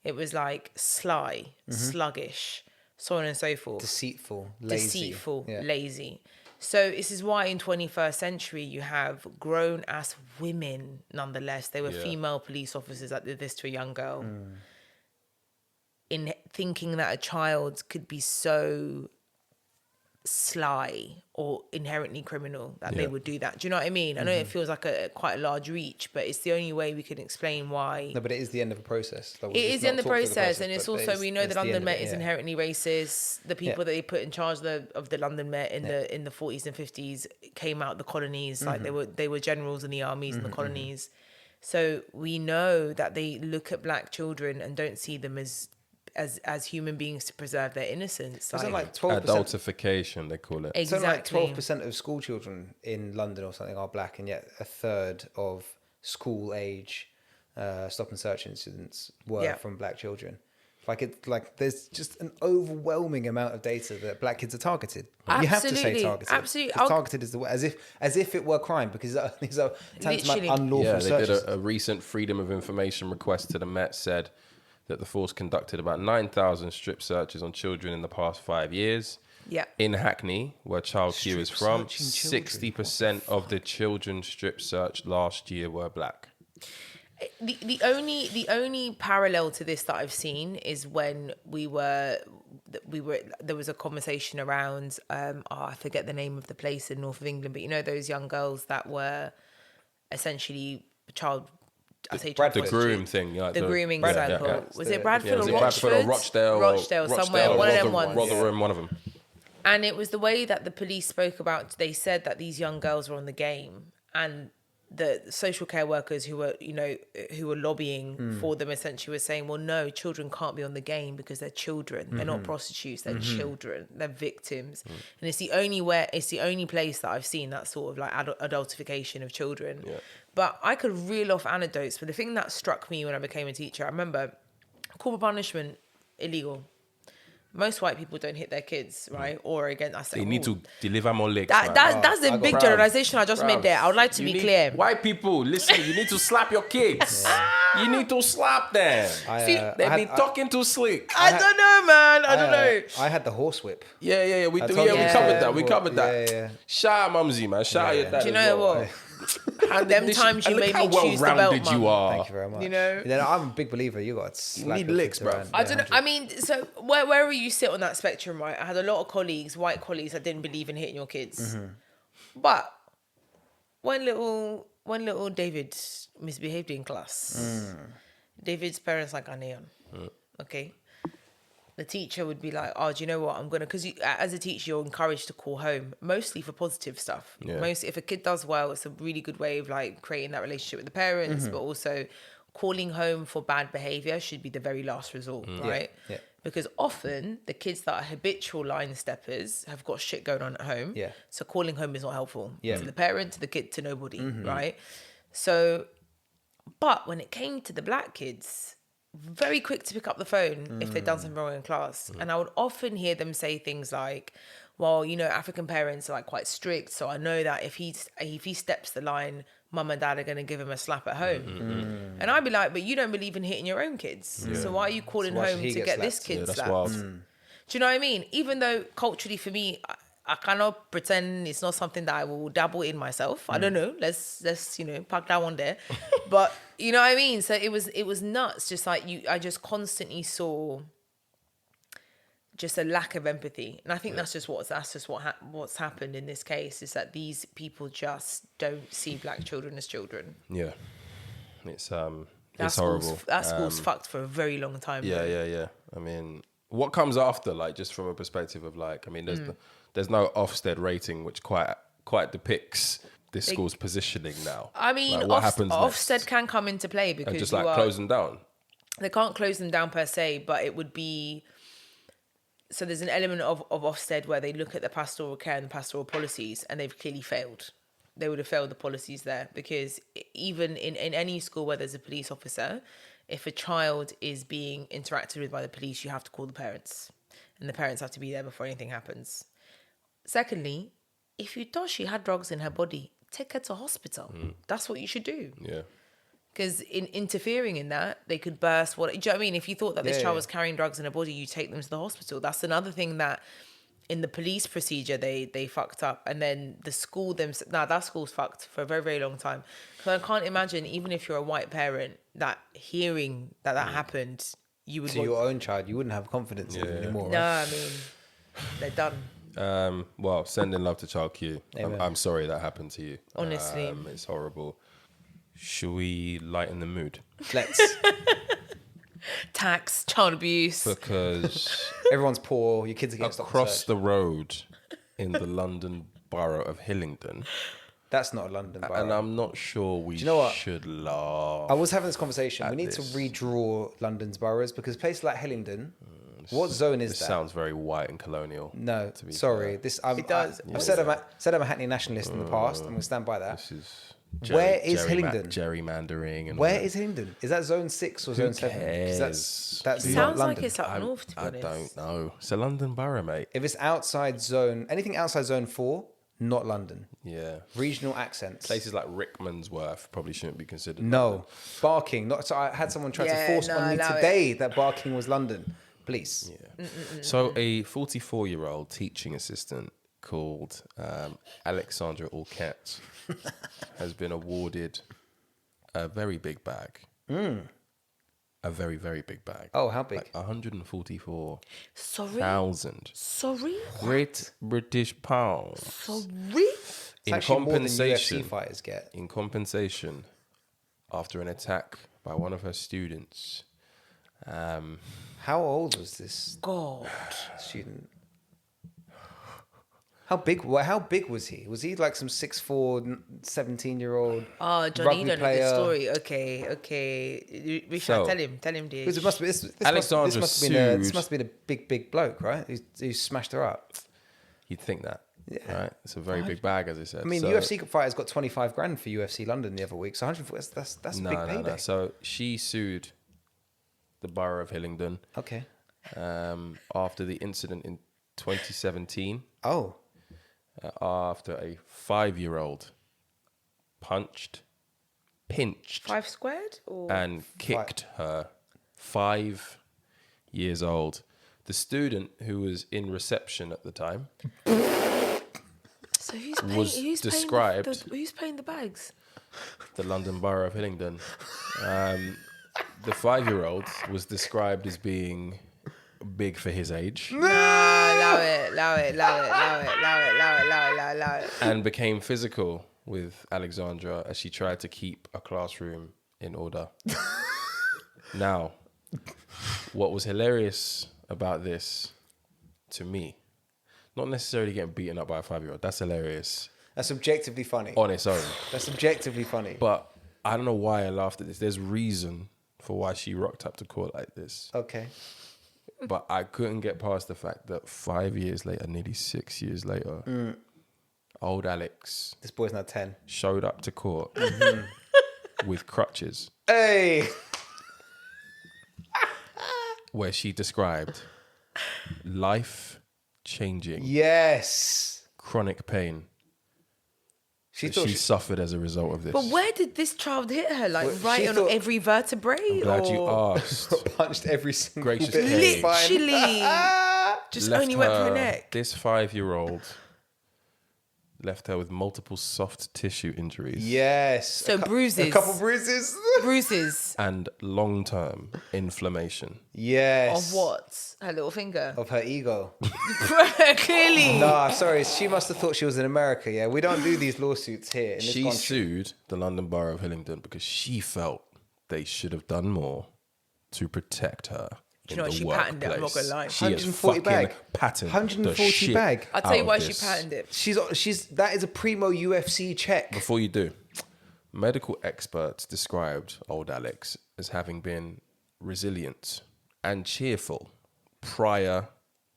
it was like sly, sluggish, so on and so forth. Deceitful, lazy. So this is why in 21st century you have grown-ass women, nonetheless. They were female police officers that did this to a young girl. In thinking that a child could be so sly or inherently criminal that they would do that. Do you know what I mean? I know it feels like quite a large reach, but it's the only way we can explain why. No, but it is the end of a process. It is the end of the process, and it's also, we know the London Met is inherently racist. The people that they put in charge of the London Met in the 40s and 50s came out the colonies, like they were generals in the armies in the colonies. So we know that they look at black children and don't see them as human beings to preserve their innocence. Something like 12%. Adultification, they call it. Exactly. Something like 12% of school children in London or something are black, and yet a third of school age stop and search incidents were from black children. There's just an overwhelming amount of data that black kids are targeted. You have to say targeted. Absolutely. Targeted is the way, as if it were crime, because these are tantamount unlawful searches. They did a recent Freedom of Information request to the Met, said that the force conducted about 9,000 strip searches on children in the past 5 years. Yeah. In Hackney, where Child Q is from, searching 60% of the children strip searched last year were black. The only parallel to this that I've seen is when there was a conversation around I forget the name of the place in north of England, but you know those young girls that were essentially Bradford. The groom thing. Like the grooming example. Yeah. Was it Bradford or Bradford or Rochdale? Rochdale, somewhere, one of them ones. Rotherham, one of them. And it was the way that the police spoke about, they said that these young girls were on the game, and the social care workers who were lobbying for them essentially were saying, well, no, children can't be on the game because they're children. They're not prostitutes, they're children, they're victims. And it's the only place that I've seen that sort of like adultification of children. Yeah. But I could reel off anecdotes, but the thing that struck me when I became a teacher, I remember corporal punishment, illegal. Most white people don't hit their kids, right? Or again, I say they need to deliver more licks. That's a big generalization I just made there. I would like to be clear. White people, listen, you need to slap your kids. You need to slap them. They've been talking too slick. I don't know, man. I don't know. I had the horsewhip. Yeah. We covered that. We covered that. Yeah. Shout out Mumsy, man. Shout out your dad. Do you know what? Them times you look made how me choose the belt, well-rounded you mum. are. Thank you very much. You know? Then I'm a big believer. You got to slap need your licks, kids bruv. around. I Yeah, don't know. 100. I mean, so wherever you sit on that spectrum, right? I had a lot of colleagues, white colleagues, that didn't believe in hitting your kids. But when little David misbehaved in class, David's parents are Ghanaian. Okay. The teacher would be like, "Oh, do you know what? I'm gonna," because as a teacher, you're encouraged to call home, mostly for positive stuff. Yeah. Mostly, if a kid does well, it's a really good way of like creating that relationship with the parents, but also calling home for bad behavior should be the very last resort, right? Yeah. Because often the kids that are habitual line steppers have got shit going on at home. Yeah. So calling home is not helpful Yeah. to the parent, to the kid, to nobody, right? So, but when it came to the black kids, very quick to pick up the phone if they'd done something wrong in class. And I would often hear them say things like, well, you know, African parents are like quite strict, so I know that if he steps the line, mum and dad are going to give him a slap at home. And I'd be like, but you don't believe in hitting your own kids. So why are you calling why should home he to get get this slapped? kid That's slapped? wild. Do you know what I mean? Even though culturally for me, I cannot pretend it's not something that I will dabble in myself. I don't know. Let's park that one there. But you know what I mean? So it was nuts. Just like I just constantly saw just a lack of empathy. And I think that's just what's happened in this case, is that these people just don't see black children as children. Yeah. It's That horrible. school's fucked for a very long time. Yeah. I mean, what comes after, like, just from a perspective of, like, I mean, there's no Ofsted rating which quite depicts this school's positioning now. I mean, like, what happens Ofsted next? can come into play because And just like close them down. They can't close them down per se, but it would be. So there's an element of Ofsted where they look at the pastoral care and the pastoral policies, and they've clearly failed. They would have failed the policies there, because even in any school where there's a police officer, if a child is being interacted with by the police, you have to call the parents, and the parents have to be there before anything happens. Secondly, if you thought she had drugs in her body, take her to hospital. That's what you should do. Yeah. Because in interfering in that, they could burst. Do you know what I mean? If you thought that this Yeah, child yeah. was carrying drugs in her body, you take them to the hospital. That's another thing that in the police procedure, they fucked up. And then the school, that school's fucked for a very, very long time. Because I can't imagine, even if you're a white parent, that hearing that happened, you would To your own child, you wouldn't have confidence in them anymore. No, Right? I mean, they're done. Well, sending love to Child Q. Amen. I'm sorry that happened to you. Honestly. It's horrible. Should we lighten the mood? Let's. Tax, child abuse. Because Everyone's poor. Your kids are getting stopped and across searched. the road in the London borough of Hillingdon, That's not London, borough. and I'm not sure we you know what? should laugh. I was having this conversation. We at need this. to redraw London's boroughs, because places like Hillingdon, what zone is This that? sounds very white and colonial. No, to be sorry. fair. It does. I've said I'm a Hackney nationalist in the past. I'm going to stand by that. This is Where is Hillingdon? Gerrymandering and Where all is Hillingdon? Is that zone 6 or zone 7? 'Cause that's It not sounds London. like it's up that. north, to be I honest. don't know. It's a London borough, mate. If it's outside zone, anything outside zone 4, not London. Yeah. Regional accents. Places like Rickmansworth probably shouldn't be considered. No. Barking. Not. So I had someone try to force on me allow today that barking was London. Please. Yeah. So a 44-year-old teaching assistant called Alexandra Alquette has been awarded a very big bag. A very, very big bag. Oh, how big? Like 144,000 Sorry? Great British pounds. Sorry? It's In actually more than compensation, UFC fighters get. in compensation, after an attack by one of her students. How old was this God. student? How big was he? Was he like some 6'4", 17-year-old Oh, Johnny, rugby you don't know player? the story. Okay. Richard, So- tell him, dear. Because it must be, this Alexandra must have been a big bloke, right? Who smashed her up. You'd think that. Yeah. Right? It's a very big bag, as I said. I mean, So- UFC fighters got 25 grand for UFC London the other week, so 140. That's a big payday. No. So she sued the borough of Hillingdon Okay. after the incident in 2017, Oh, after a 5-year-old pinched, 5 squared? Or and kicked her, 5 years old. The student, who was in reception at the time, so So described who's paying the bags? the London Borough of Hillingdon. The 5-year-old was described as being big for his age. No, allow it. And became physical with Alexandra as she tried to keep a classroom in order. Now, what was hilarious about this to me, not necessarily getting beaten up by a 5-year-old, that's hilarious That's objectively funny. on its own. That's objectively funny. But I don't know why I laughed at this. There's reason for why she rocked up to court like this. Okay. But I couldn't get past the fact that 5 years later, nearly 6 years later, old Alex This boy's now 10. showed up to court with crutches, Hey! where she described life-changing Yes. chronic pain She that thought she suffered as a result of this. But where did this child hit her? Like Well, right she on thought- every vertebrae? I'm glad you or asked. punched every single Gracious bit of Kelly. his spine. literally just Left only went for her her- neck? This 5-year-old left her with multiple soft tissue injuries. Yes. So bruises. A couple bruises. Bruises And long-term inflammation. Yes. of what? Her little finger. Of her ego. Clearly. Nah, sorry. She must have thought she was in America, yeah? We don't do these lawsuits here in this She country. sued the London Borough of Hillingdon because she felt they should have done more to protect her. you know in what? the She patented it, I'm not workplace. gonna lie. She has 140 fucking bag. patented 140 the shit bag. I'll tell you out why of she this. patented it. She's that is a primo UFC check. Before you do, medical experts described old Alex as having been resilient and cheerful prior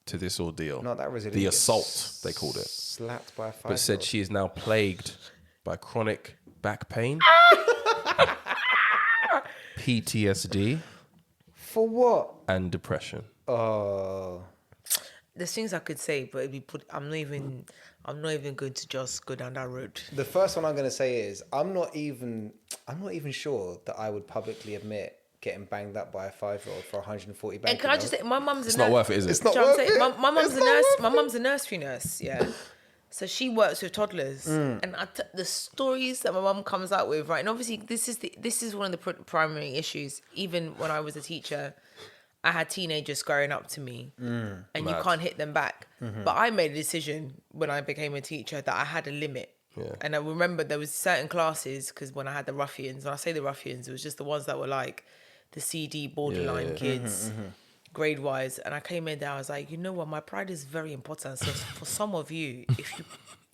to this ordeal. Not that resilient. The assault, they called it. Slapped by a 5-year-old. But said she is now plagued by chronic back pain, PTSD, For what? and depression. Oh. There's things I could say, but I'm not even going to just go down that road. The first one I'm going to say is I'm not even sure that I would publicly admit getting banged up by a 5-year-old for 140 bag. And can I just say, my mum's a It's nurse. not worth it, is it? It's not Do you know what I'm worth saying? it. My mum's It's a not nurse. worth My mum's a nursery nurse, yeah. So she works with toddlers, and the stories that my mum comes out with, right? And obviously, this is one of the primary issues. Even when I was a teacher, I had teenagers growing up to me, and you can't hit them back. But I made a decision when I became a teacher that I had a limit. Yeah. And I remember there was certain classes, because when I had the ruffians, when I say the ruffians, it was just the ones that were like the CD borderline kids, grade wise. And I came in there, I was like, you know what, my pride is very important. So for some of you, if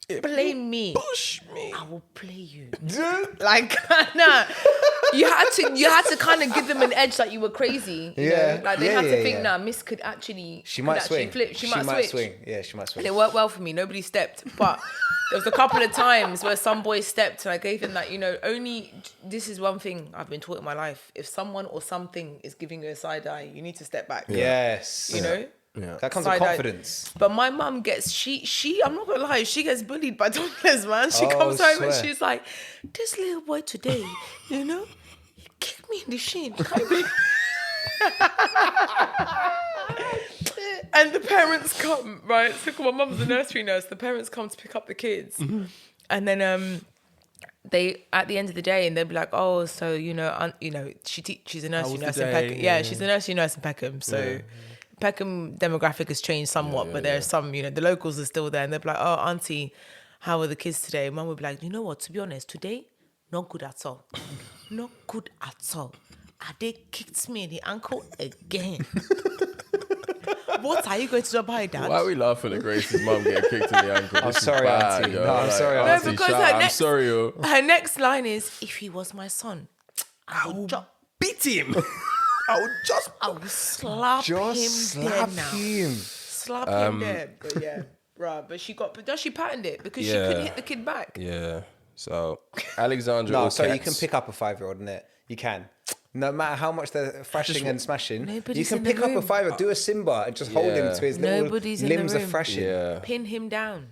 you play me, Push me. I will play you. Like, nah. You had to kind of give them an edge that you were crazy. You Yeah. know? Like they Yeah, had to yeah, think, yeah. nah, Miss could actually She might swing. flip. She might switch. swing. Yeah, she might swing. And it worked well for me. Nobody stepped. But there was a couple of times where some boys stepped and I gave them that, this is one thing I've been taught in my life. If someone or something is giving you a side eye, you need to step back. Yes. You know? Yeah. That comes with Side eye. confidence. But my mum gets, she I'm not gonna lie, she gets bullied by toddlers, man. She Oh, comes home and swear. she's like, this little boy today, he kicked me in the shin. And the parents come, right? So my mum's a nursery nurse. The parents come to pick up the kids. And then they, at the end of the day, and they'll be like, oh, so, she's a nursery was the nurse in day? Peckham. Yeah, she's a nursery nurse in Peckham. So Peckham demographic has changed somewhat, but there's some, the locals are still there. And they'll be like, oh, auntie, how are the kids today? Mum would be like, you know what, to be honest, today, not good at all. Not good at all. Ade kicked me in the ankle again. What are you going to do about that? Why are we laughing at Grace's mum getting kicked in the ankle? I'm This is sorry, bad, auntie. yo. No, I'm sorry, auntie, auntie. No, because shout her out, I'm next- sorry, yo. Her next line is, if he was my son, I would Beat him. I would just... I will slap Just him slap dead now. him. Slap him dead. But yeah, right. But she patented it because she couldn't hit the kid back. Yeah. So, Alexandra No, or so you Cats. can pick up a 5-year-old, innit? You can. No matter how much they're thrashing and smashing, you Nobody's can in the pick up a room. 5-year-old, do a Simba and just hold him to his little Nobody's in the limbs of room. thrashing. Yeah. Pin him down.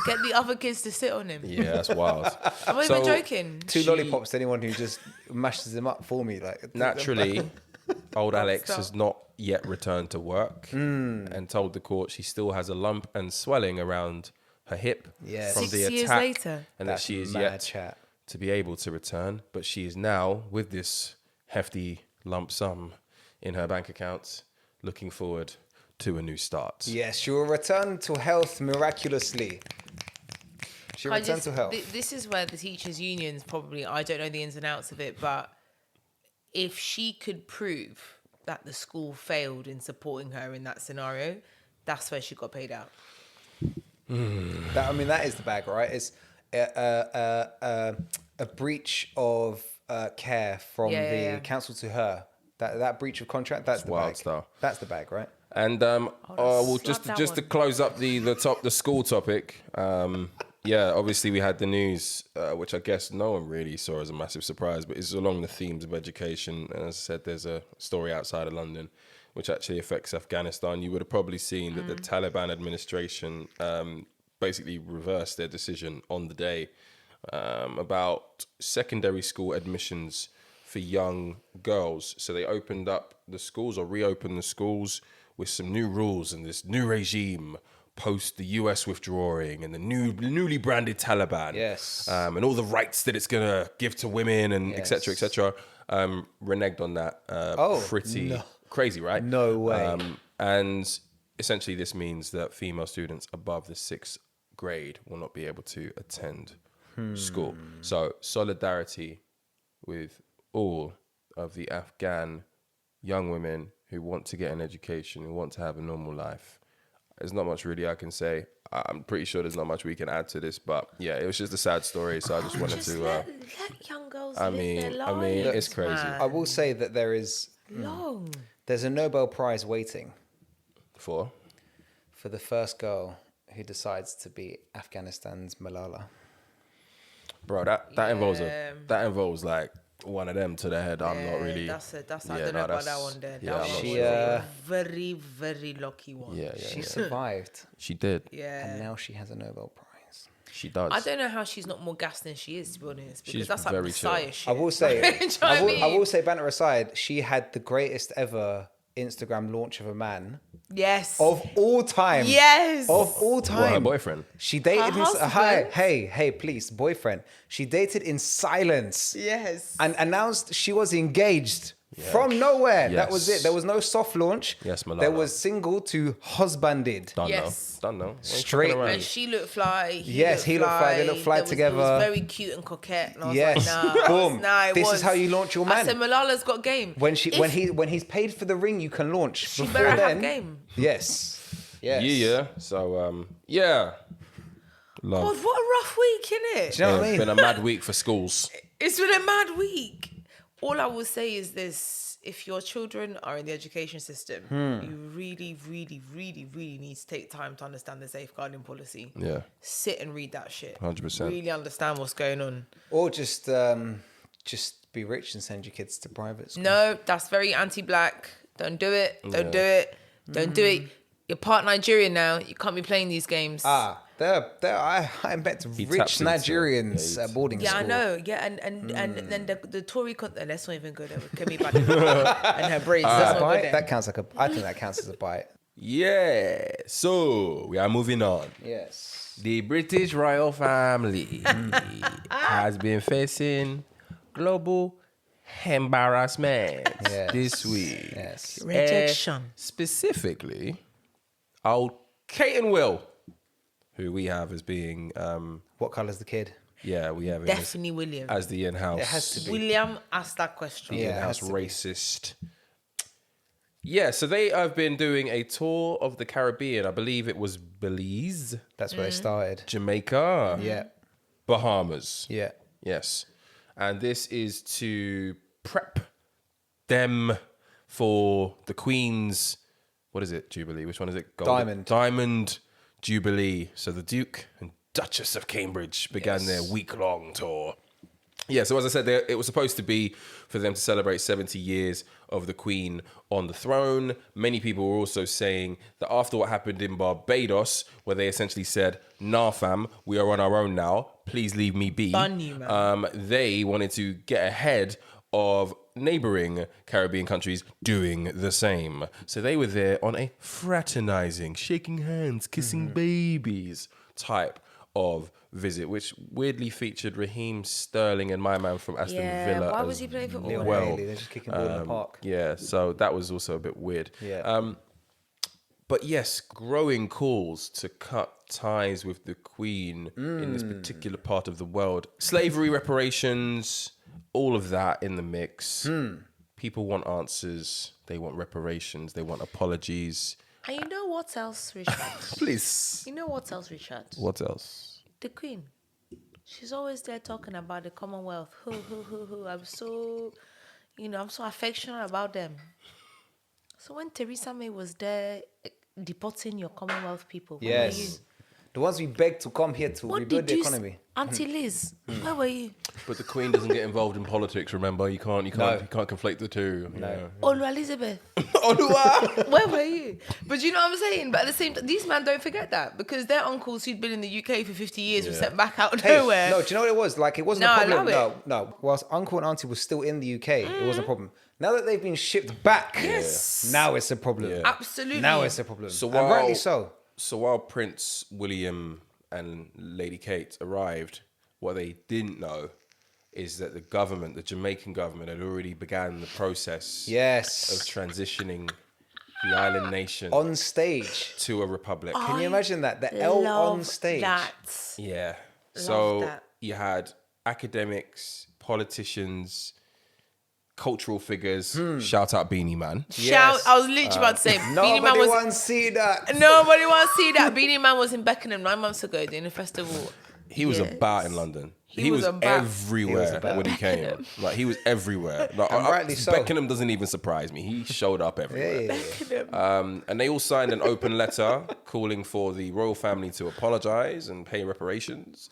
Get the other kids to sit on him. Yeah, that's wild. I'm not even joking. Two lollipops to anyone who just mashes them up for me. Like Naturally, old Alex Stop. has not yet returned to work and told the court she still has a lump and swelling around her hip from 6 the years attack, later. and That's that she is mad yet chat. to be able to return. But she is now, with this hefty lump sum in her bank account, looking forward to a new start. Yes, she will return to health miraculously. She'll return to health. This is where the teachers' unions probably, I don't know the ins and outs of it, but if she could prove that the school failed in supporting her in that scenario, that's where she got paid out. That is the bag, right? It's a breach of care from the council to her. That breach of contract, that's the wild bag. stuff. That's the bag, right? And well, just to close up the school topic. Obviously we had the news, which I guess no one really saw as a massive surprise, but it's along the themes of education. And as I said, there's a story outside of London which actually affects Afghanistan. You would have probably seen that the Taliban administration basically reversed their decision on the day about secondary school admissions for young girls. So they opened up the schools or reopened the schools with some new rules and this new regime post the US withdrawing and the newly branded Taliban. Yes. And all the rights that it's going to give to women and et cetera, et cetera. Reneged on that. Pretty crazy, right? No way. And essentially this means that female students above the 6th grade will not be able to attend school. So solidarity with all of the Afghan young women who want to get an education, who want to have a normal life. There's not much really I can say. I'm pretty sure there's not much we can add to this, but yeah, it was just a sad story. So I just wanted to. Let young girls live their lives. I mean, it's crazy. Man. I will say that there's a Nobel Prize waiting For the first girl who decides to be Afghanistan's Malala. bro, that involves like one of them to the head. I'm not really. I don't know about that one there. Yeah, That she, was a very, very lucky one. She survived. She did. Yeah. And now she has a Nobel Prize. She does. I don't know how she's not more gassed than she is, to be honest, because She's that's like very Messiah chill. shit. I will say, Do you know what I mean? I will say, banter aside, she had the greatest ever Instagram launch of a man Yes. of all time. Yes. Of all time. Well, her boyfriend. She dated Her husband. hey, please, boyfriend. She dated in silence. Yes. And announced she was engaged from nowhere. Yes. That was it. There was no soft launch. Yes, Malala. There was single to husbanded. Done though. Straight. And she looked fly. Yes, he looked fly. They looked fly together. It was very cute and coquette. And I was Yes. like, Boom. it This was. is how you launch your man. I said, Malala's got game. When he's paid for the ring, you can launch. She Before better then, have game. Yes. Yes. Yeah. So Love. God, what a rough week, innit? Do you know what I It's mean? been a mad week for schools. It's been a mad week. All I will say is this: if your children are in the education system, you really, really, really, really need to take time to understand the safeguarding policy. Yeah. Sit and read that shit. 100%. Really understand what's going on. Or just be rich and send your kids to private school. No, that's very anti-black. Don't do it. Don't do it. Don't do it. You're part Nigerian now. You can't be playing these games. I met rich taps into- Nigerians at boarding Yeah, school. I know. Yeah, and then the Tory that's not even good. Kemi Badenoch and her braids. That's not good. That counts I think that counts as a bite. Yeah. So we are moving on. Yes. The British royal family has been facing global embarrassment this week. Yes. Rejection. Specifically, old Kate and Will, who we have as being, What colour's the kid? we have him Definitely William. as the in-house. It has to be. William asked that question. Yeah. in-house it has to be. racist. Yeah, so they have been doing a tour of the Caribbean. I believe it was Belize, That's where it started. Jamaica, Yeah. Bahamas. Yeah. Yes. And this is to prep them for the Queen's, what is it, Jubilee? Which one is it? Diamond Jubilee. So the Duke and Duchess of Cambridge began their week-long tour. Yeah, so as I said, it was supposed to be for them to celebrate 70 years of the Queen on the throne. Many people were also saying that after what happened in Barbados, where they essentially said, nah fam, we are on our own now, please leave me be. Funny, man. They wanted to get ahead of neighboring Caribbean countries doing the same. So they were there on a fraternizing, shaking hands, kissing babies type of visit, which weirdly featured Raheem Sterling and my man from Aston Villa. Why was he playing football? Neil Well, Bailey, they're just kicking ball in the park. Yeah, so that was also a bit weird. Yeah. But yes, growing calls to cut ties with the Queen in this particular part of the world. Slavery reparations, all of that in the mix. People want answers. They want reparations. They want apologies. And you know what else, Richard? Please. You know what else, Richard? What else? The Queen. She's always there talking about the Commonwealth. I'm so affectionate about them. So when Theresa May was there deporting your Commonwealth people, where were you? The ones we begged to come here to rebuild the economy. Auntie Liz, where were you? But the Queen doesn't get involved in politics, remember? You can't conflate the two. No. Olu Elizabeth. Olua! Where were you? But you know what I'm saying? But at the same time, these men don't forget that because their uncles who'd been in the UK for 50 years were sent back out nowhere. No, do you know what it was? Like, it wasn't No, a problem. allow No. Whilst uncle and auntie was still in the UK, it wasn't a problem. Now that they've been shipped back, now it's a problem. Yeah. Absolutely. Now it's a problem. So And rightly so. So while Prince William and Lady Kate arrived, what they didn't know is that the Jamaican government, had already began the process of transitioning the island nation On stage. to a republic. Can you imagine that? The L on stage. That. Yeah. Love So that. you had academics, politicians, cultural figures. Shout out Beenie Man. Yes. I was literally about to say, Beenie Man Nobody was. wants to see that. Nobody wants to see that. Beenie Man was in Beckenham 9 months ago doing a festival. He was about in London. He was about. everywhere when he came. Like, he was everywhere. Like, And rightly so. Beckenham doesn't even surprise me. He showed up everywhere. And they all signed an open letter calling for the royal family to apologise and pay reparations.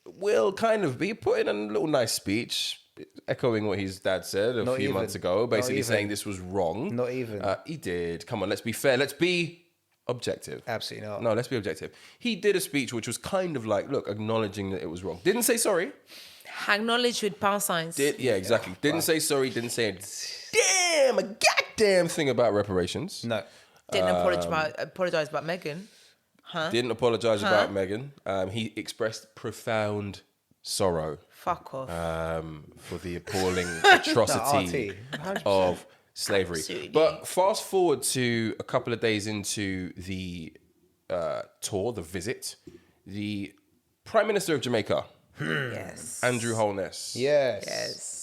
Will kind of be putting in a little nice speech, echoing what his dad said a few months ago, basically saying this was wrong. Not even. He did. Come on, let's be fair. Let's be objective. Absolutely not. No, let's be objective. He did a speech which was kind of like, look, acknowledging that it was wrong. Didn't say sorry. Acknowledge with pound signs. Exactly. Didn't say sorry. Didn't say a goddamn thing about reparations. No. Didn't apologise about Meghan. Huh? Didn't apologise about Meghan. He expressed profound sorrow. Fuck off. For the appalling atrocity of slavery. Absolutely. But fast forward to a couple of days into the tour, the visit, the Prime Minister of Jamaica, Yes. Andrew Holness. Yes.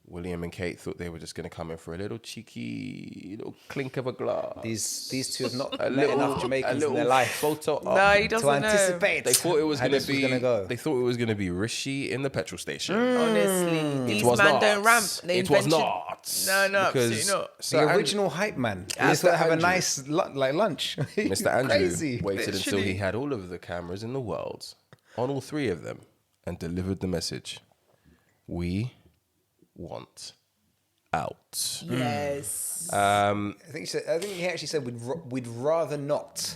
William and Kate thought they were just going to come in for a little cheeky, little clink of a glass. These two have not met enough Jamaicans in their life photo op No, he doesn't to anticipate. They thought it was how going this to was be. gonna go. They thought it was going to be Rishi in the petrol station. Honestly, these was men not. don't ramp. They It was invented- not. No, Because absolutely not. The original hype man. He used Mr. to have a Andrew. nice lunch. Mr. Andrew Crazy. waited until he had all of the cameras in the world on all three of them and delivered the message. We want out. Yes. I think he actually said we'd rather not.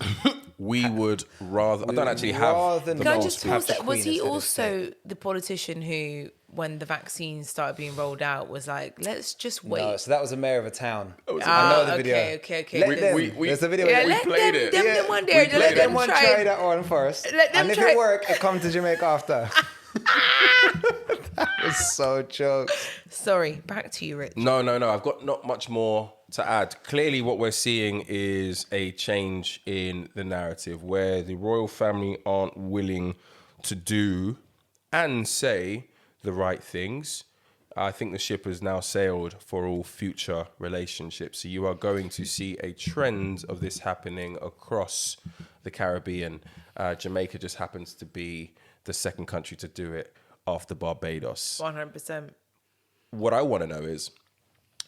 We would rather. I don't actually rather have the not. Can I most just have pause the that? Was Queen he instead of also the politician who, when the vaccines started being rolled out, was like, let's just wait? No, so that was a mayor of a town. Ah, I know the video. okay. Let them. we- There's a video. Yeah, of it. let played them, it. them one day, Let let them them try that one first. Let them and if try- it work, I come to Jamaica after. That was so jokes. Sorry, back to you, Rich. No. I've got not much more to add. Clearly, what we're seeing is a change in the narrative where the royal family aren't willing to do and say the right things. I think the ship has now sailed for all future relationships. So you are going to see a trend of this happening across the Caribbean. Jamaica just happens to be the second country to do it after Barbados. 100%. What I want to know is,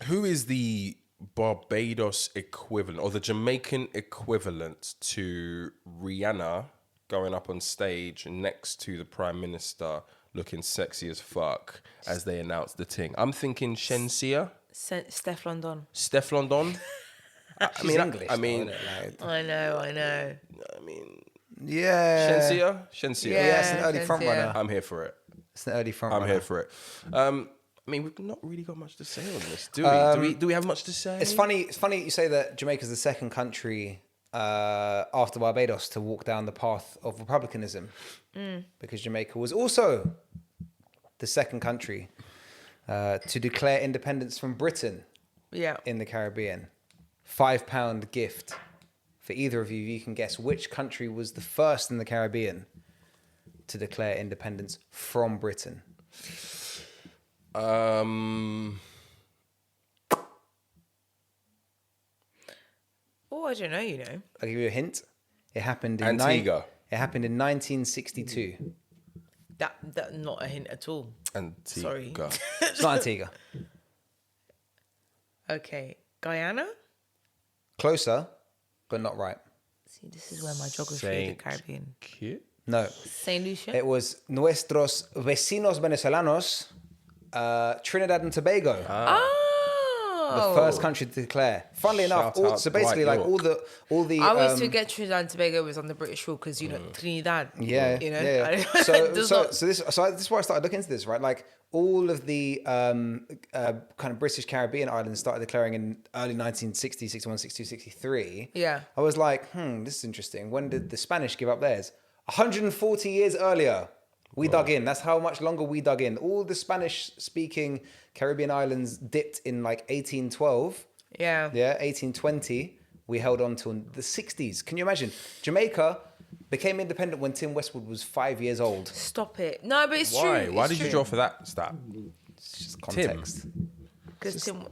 who is the Barbados equivalent or the Jamaican equivalent to Rihanna going up on stage next to the Prime Minister looking sexy as fuck as they announce the ting? I'm thinking Shenseea. Steph London. Steph London. She's English. I mean, though, isn't it? Like, I know. I mean, yeah. Shenseea. Yeah. It's an early Shenseea. front runner. I'm here for it. It's an early front I'm runner. here for it. I mean, we've not really got much to say on this, do we? Do we have much to say? It's funny you say that Jamaica's the second country after Barbados to walk down the path of republicanism, because Jamaica was also the second country to declare independence from Britain in the Caribbean. £5 gift for either of you. You can guess which country was the first in the Caribbean to declare independence from Britain. Oh, I don't know, you know. I'll give you a hint. It happened in Antigua. It happened in 1962. That not a hint at all. Antigua. Sorry. It's not Antigua. Okay. Guyana? Closer, but not right. See, this is where my geography of the Caribbean. No. St. Lucia? It was nuestros vecinos venezolanos, Trinidad and Tobago. The first country to declare. Funnily enough, so basically, like all the. I always forget Trinidad and Tobago was on the British rule because Trinidad. Yeah, you know. Yeah. So this is why I started looking into this, right? Like all of the kind of British Caribbean islands started declaring in early 1960, 61, 62, 63. Yeah. I was like, this is interesting. When did the Spanish give up theirs? 140 years earlier. We dug in. That's how much longer we dug in. All the Spanish-speaking Caribbean islands dipped in like 1812. Yeah. Yeah, 1820. We held on till the 60s. Can you imagine? Jamaica became independent when Tim Westwood was 5 years old. Stop it. No, but it's Why? true. Why did you draw for that stat? It's just context. Because Tim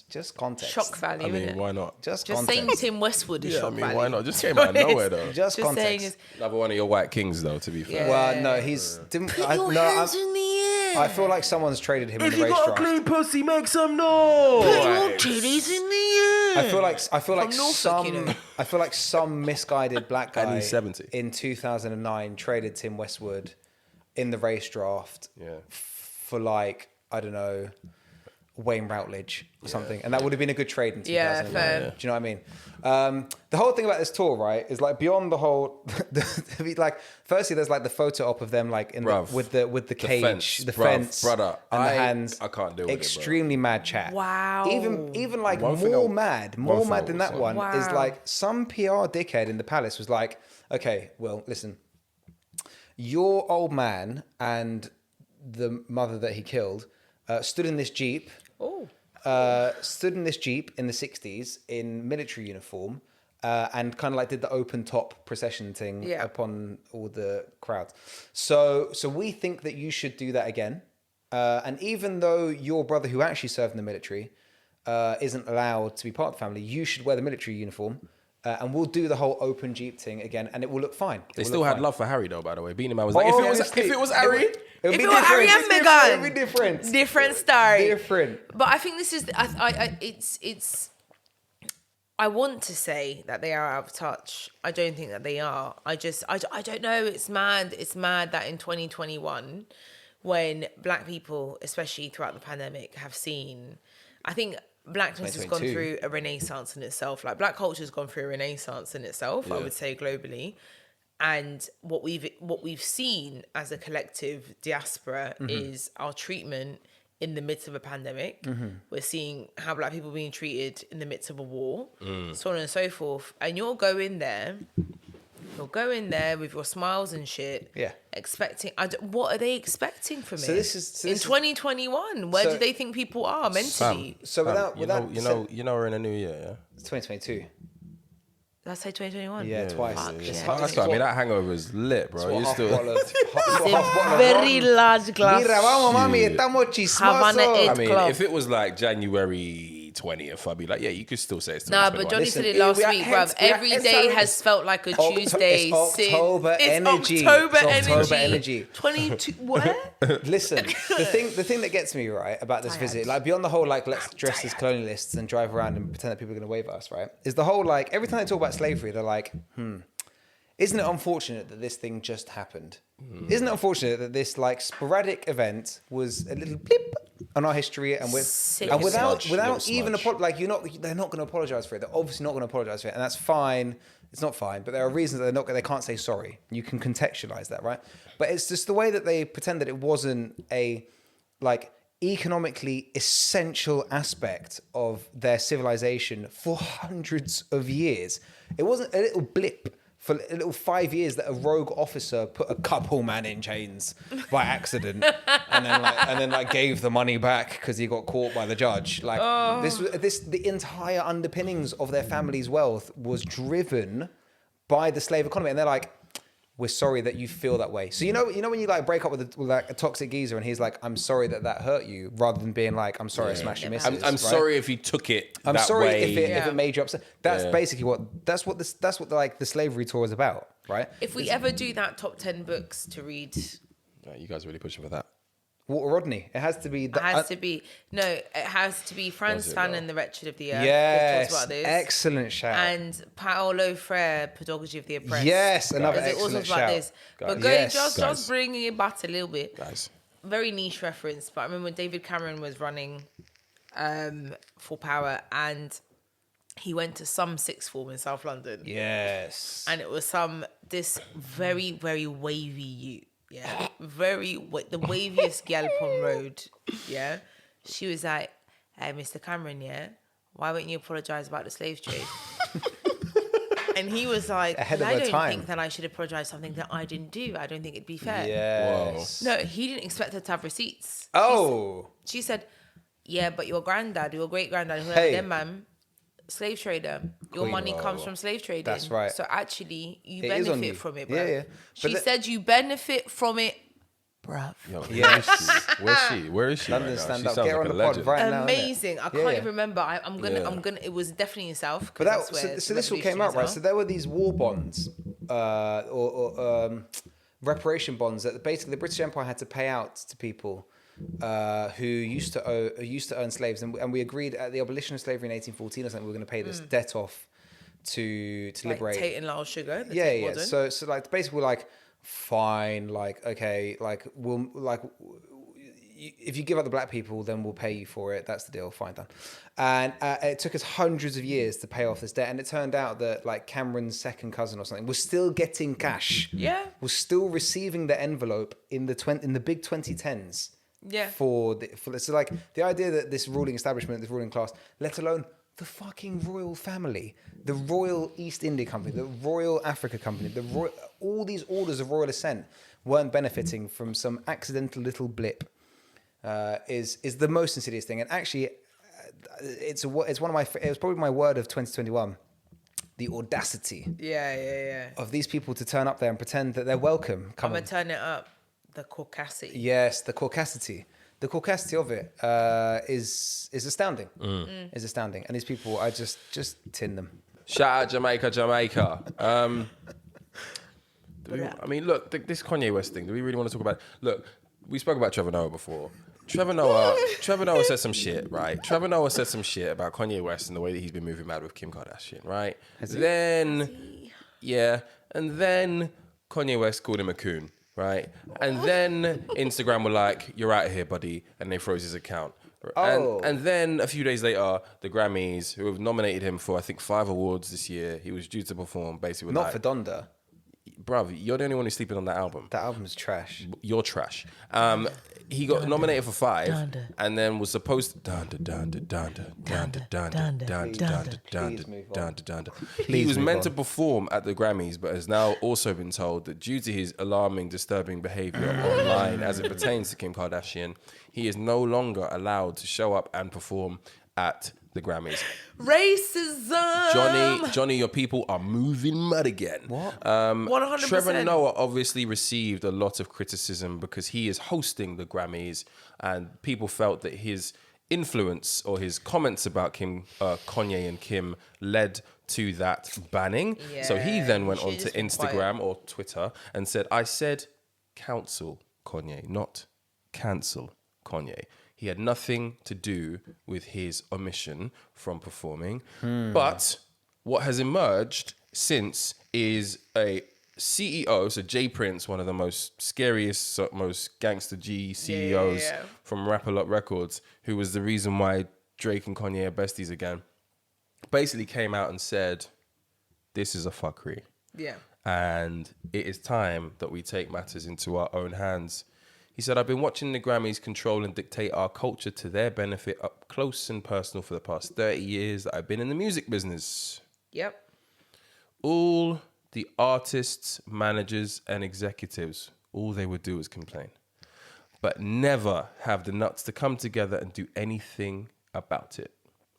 Just context. shock value. I mean, innit? why not? Just Just context. saying Tim Westwood is Yeah, I shock mean, value. why not? Just came out of nowhere, though. Just Saying context. is, Another one of your white kings, though, to be fair. Well, no, he's... your hands in the air. I feel like someone's traded him in the race draft. pussy, make some noise. Put your titties in the air. I feel like From Norfolk, you know. I feel like some misguided black And guy he's 70. in 2009 traded Tim Westwood in the race draft for like, I don't know, Wayne Routledge or something, and that would have been a good trade in 2009. fair. Do you know what I mean? The whole thing about this tour, right, is like beyond the whole. Like, firstly, there's like the photo op of them like in with the cage, the fence, brother, and the hands. I can't deal with extremely mad chat. Wow. Even like One thing more I- mad one thing I than will that say. one is Wow. like some PR dickhead in the palace was like, okay, well, listen, your old man and the mother that he killed stood in this Jeep. Oh. Stood in this Jeep in the 60s in military uniform and kind of like did the open top procession thing upon all the crowds. So we think that you should do that again. And even though your brother who actually served in the military isn't allowed to be part of the family, you should wear the military uniform. And we'll do the whole open Jeep thing again, and it will look fine. They still had love for Harry, though, by the way. Beenie Man was like, if it was Harry... It would If be it were Harry and different. Meghan. It would be different. Different story. Different. But I think this is, it's, I want to say that they are out of touch. I don't think that they are. I don't know. It's mad. It's mad that in 2021, when black people, especially throughout the pandemic, have seen, I think blackness has gone 2022. through a renaissance in itself. Like black culture has gone through a renaissance in itself, I would say globally. And what we've seen as a collective diaspora is our treatment in the midst of a pandemic. We're seeing how black people are being treated in the midst of a war, so on and so forth. And you'll go in there with your smiles and shit. Yeah. Expecting, what are they expecting from So it? this is- in 2021. Where so- do they think people are mentally? So without you know we're in a new year, yeah? it's 2022. Did I say 2021? Yeah, twice. Fuck, It's yeah. hard- That's what I mean. That hangover's lit, bro. You Half still... bottle of- half It's bottle a of very rum. large glass. Mira, vamos, mami, Shit. estamos Havana chismosos. Ed I mean, Club. if it was like January 20th, I'd be like, yeah, you could still say it's Nah, 2021. but Johnny Listen, said it last we are week, hence- bruv. we are Every hence- day sorry. has felt like a Tuesday. It's October energy. It's October It's October energy. 22. What? Listen, the thing that gets me right about this visit, like beyond the whole like let's dress as colonialists and drive around and pretend that people are going to wave at us, right? Is the whole like every time they talk about slavery, they're like, isn't it unfortunate that this thing just happened? Isn't it unfortunate that this like sporadic event was a little blip on our history and without even they're not going to apologize for it. They're obviously not going to apologize for it, and that's fine. It's not fine, but there are reasons that they can't say sorry. You can contextualize that, right? But it's just the way that they pretend that it wasn't a like economically essential aspect of their civilization for hundreds of years. It wasn't a little blip for a little 5 years that a rogue officer put a couple man in chains by accident and then gave the money back because he got caught by the judge. The entire underpinnings of their family's wealth was driven by the slave economy. And they're like, we're sorry that you feel that way. So you know when you like break up with a toxic geezer and he's like, I'm sorry that hurt you, rather than being like, I'm sorry I smashed your missus. I'm sorry if you took it I'm that sorry way. if it made you upset. That's basically what the slavery tour is about, right? If we ever do that top 10 books to read, You guys are really pushing for that. Walter Rodney. It has to be. it has to be Frantz Fanon, The Wretched of the Earth. Yes, We've talked about this. excellent shout. And Paolo Freire, Pedagogy of the Oppressed. Yes, another Because excellent it also shout. about this. But just bringing it back a little bit. Guys. Very niche reference, but I remember when David Cameron was running for power, and he went to some sixth form in South London. Yes. And it was this very, very wavy youth. Yeah, the waviest gal on road. Yeah, she was like, "Hey, Mr. Cameron, yeah, why won't you apologise about the slave trade?" And he was like, "I don't think that I should apologise for something that I didn't do. I don't think it'd be fair." Yes. No, he didn't expect her to have receipts. She said, "Yeah, but your granddad, your great granddad, whoever them man, slave trader. Your money comes from slave trading. That's right. So actually, you benefit from it, bro." Yeah. She said you benefit from it, bruv. Yo, Yes. Where is she? London, right now? stand She up. sounds Get her like on a the pod legend. right now. Amazing. I can't even remember. I'm gonna. It was definitely in South. But this all came out, right? So there were these war bonds, or reparation bonds that basically the British Empire had to pay out to people who used to own slaves, and we agreed at the abolition of slavery in 1814 or something. We were going to pay this debt off to liberate Tate and Lyle Sugar. Yeah. So like basically we're like, fine, like okay, like we'll like. If you give up the black people, then we'll pay you for it. That's the deal. Fine, done. And it took us hundreds of years to pay off this debt. And it turned out that like Cameron's second cousin or something was still getting cash. Yeah. Was still receiving the envelope in the big 2010s. Yeah. So like the idea that this ruling establishment, this ruling class, let alone the fucking royal family, the Royal East India Company, the Royal Africa Company, all these orders of royal ascent weren't benefiting from some accidental little blip. Is the most insidious thing, and actually, it was probably my word of 2021. The audacity, of these people to turn up there and pretend that they're welcome. I'm gonna turn it up. The caucasity. Yes, the caucasity of it is astounding. Is astounding, and these people, I just tin them. Shout out Jamaica. I mean, look, this Kanye West thing. Do we really want to talk about it? Look, we spoke about Trevor Noah before. Trevor Noah said some shit, right? Trevor Noah said some shit about Kanye West and the way that he's been moving mad with Kim Kardashian, right? And then Kanye West called him a coon, right? And then Instagram were like, "You're out of here, buddy," and they froze his account. And then a few days later, the Grammys, who have nominated him for I think 5 awards this year, he was due to perform basically. Not for Donda. Bruv, you're the only one who's sleeping on that album. That album's trash. You're trash. He got nominated for 5 and then was supposed to... He was meant to perform at the Grammys, but has now also been told that due to his alarming, disturbing behavior online as it pertains to Kim Kardashian, he is no longer allowed to show up and perform at the Grammys. Racism. Johnny, your people are moving mud again. What? 100%. Trevor Noah obviously received a lot of criticism because he is hosting the Grammys, and people felt that his influence or his comments about Kanye and Kim led to that banning. Yeah, so he then went on to just been Instagram or Twitter and said, "I said counsel Kanye, not cancel Kanye." He had nothing to do with his omission from performing. But what has emerged since is a CEO, so Jay Prince, one of the most scariest, most gangster G CEOs from Rap-A-Lot Records, who was the reason why Drake and Kanye are besties again, basically came out and said, "This is a fuckery. Yeah. And it is time that we take matters into our own hands." He said, I've been watching the Grammys control and dictate our culture to their benefit up close and personal for the past 30 years that I've been in the music business. Yep. All the artists, managers, and executives, all they would do is complain, but never have the nuts to come together and do anything about it.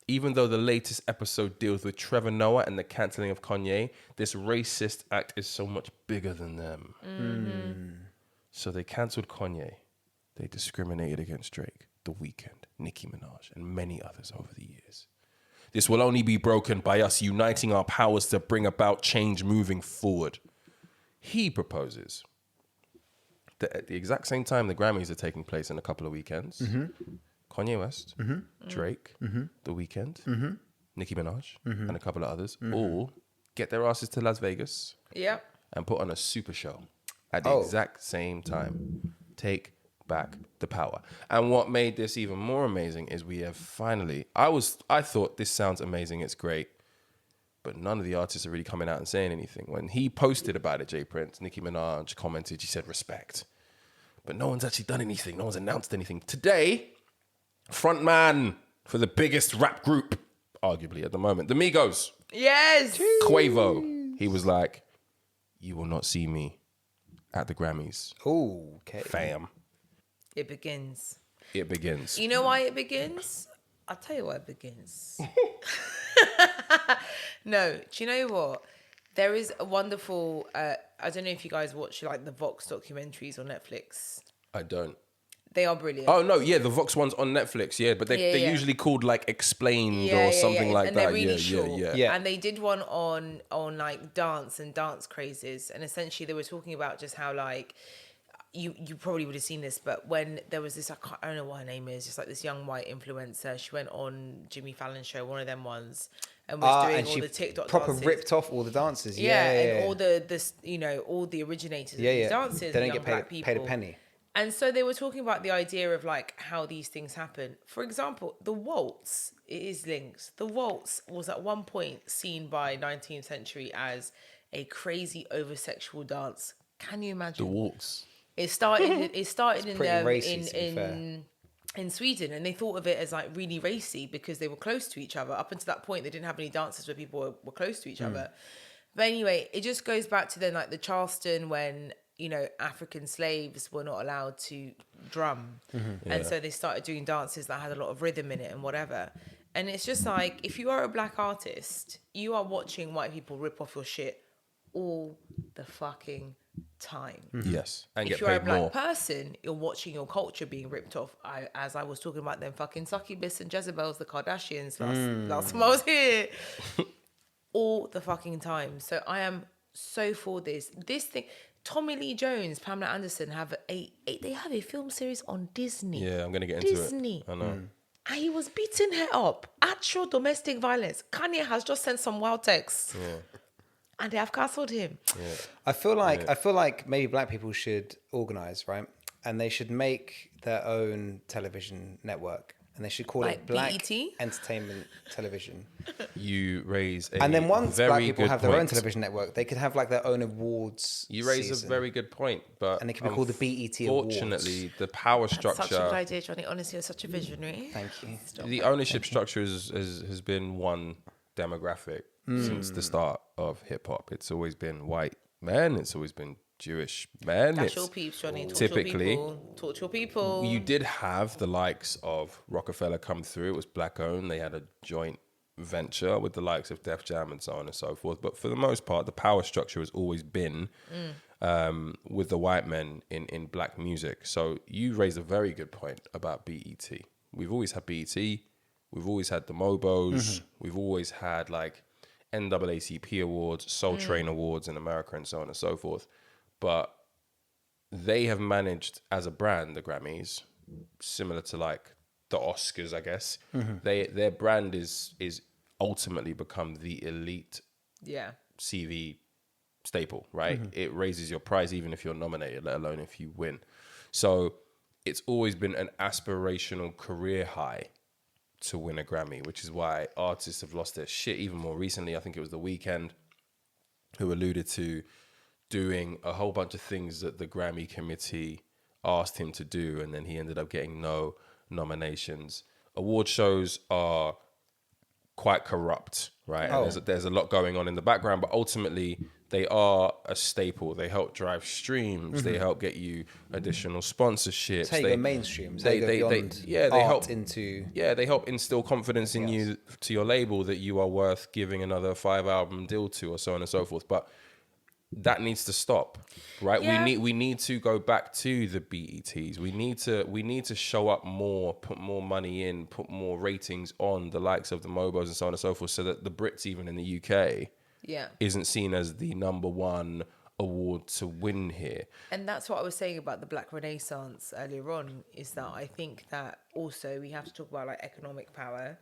Even though the latest episode deals with Trevor Noah and the cancelling of Kanye, this racist act is so much bigger than them. So they cancelled Kanye. They discriminated against Drake, The Weeknd, Nicki Minaj, and many others over the years. This will only be broken by us uniting our powers to bring about change moving forward. He proposes that at the exact same time the Grammys are taking place in a couple of weekends, Kanye West, Drake, The Weeknd, Nicki Minaj, and a couple of others all get their asses to Las Vegas and put on a super show at the exact same time. Take back the power. And what made this even more amazing is we have finally, I thought this sounds amazing, it's great, but none of the artists are really coming out and saying anything. When he posted about it, J Prince, Nicki Minaj commented, she said respect. But no one's actually done anything. No one's announced anything. Today, front man for the biggest rap group, arguably at the moment, the Migos. Yes. Quavo. He was like, you will not see me at the Grammys. Oh, okay. Fam. It begins. It begins. You know why it begins? I'll tell you why it begins. No, do you know what? There is a wonderful, I don't know if you guys watch like the Vox documentaries on Netflix. I don't. They are brilliant. Oh, no, yeah, the Vox one's on Netflix, yeah, but they're usually called like Explained or something like and that. They're really short. Yeah. And they did one on like dance and dance crazes. And essentially they were talking about just how like, you probably would have seen this, but when there was this, I don't know what her name is, just like this young white influencer, she went on Jimmy Fallon's show, one of them ones, and was doing all the TikTok proper dances. ripped off all the dances. And all all the originators of these dances, they don't young get paid a penny. And so they were talking about the idea of like how these things happen. For example, the waltz, it is linked. The waltz was at one point seen by 19th century as a crazy over-sexual dance. Can you imagine? The waltz. It started in Sweden, and they thought of it as like really racy because they were close to each other. Up until that point, they didn't have any dances where people were close to each other. But anyway, it just goes back to then like the Charleston when, you know, African slaves were not allowed to drum. And so they started doing dances that had a lot of rhythm in it and whatever. And it's just like, if you are a black artist, you are watching white people rip off your shit all the fucking time. Yes. And if get you're a paid black more. person, you're watching your culture being ripped off. As I was talking about them fucking succubus and Jezebels, the Kardashians last time I was here. All the fucking time. So I am so for this. This thing, Tommy Lee Jones, Pamela Anderson they have a film series on Disney. Yeah, I'm gonna get into Disney. it. I know. And he was beating her up. Actual domestic violence. Kanye has just sent some wild texts. Yeah. And they have cancelled him. Yeah. I feel like maybe black people should organize, right? And they should make their own television network. And they should call Like it Black BET? Entertainment Television. You raise a And then once very black people good have their own point. television network, they could have like their own awards. You raise season. a very good point, but And it can be called the BET Awards. Fortunately, the power Such a good structure, idea, Johnny. Honestly, you're such a visionary. Thank you. the ownership structure has been one demographic since the start of hip hop. It's always been white men. It's always been Jewish men. That's It's your peeps, Johnny. Talk typically, to your people. Talk to your people. you did have the likes of Rockefeller come through. It was black owned. They had a joint venture with the likes of Def Jam and so on and so forth. But for the most part, the power structure has always been with the white men in black music. So you raised a very good point about BET. We've always had BET. We've always had the Mobos. We've always had like NAACP awards, Soul Train awards in America and so on and so forth. But they have managed as a brand, the Grammys, similar to like the Oscars, I guess. Their brand is ultimately become the elite CV staple, right? It raises your price even if you're nominated, let alone if you win. So it's always been an aspirational career high to win a Grammy, which is why artists have lost their shit even more recently. I think it was The Weeknd who alluded to doing a whole bunch of things that the Grammy committee asked him to do, and then he ended up getting no nominations. Award shows are quite corrupt, right? And there's a lot going on in the background, but ultimately they are a staple. They help drive streams. They help get you additional sponsorships. They go mainstream. They help instill confidence in you, to your label, that you are worth giving another 5-album deal to, or so on and so forth. But that needs to stop, right? Yeah. We need to go back to the BETs. We need to show up more, put more money in, put more ratings on the likes of the Mobos and so on and so forth, so that the Brits, even in the UK, isn't seen as the number one award to win here. And that's what I was saying about the Black Renaissance earlier on, is that I think that also we have to talk about like economic power.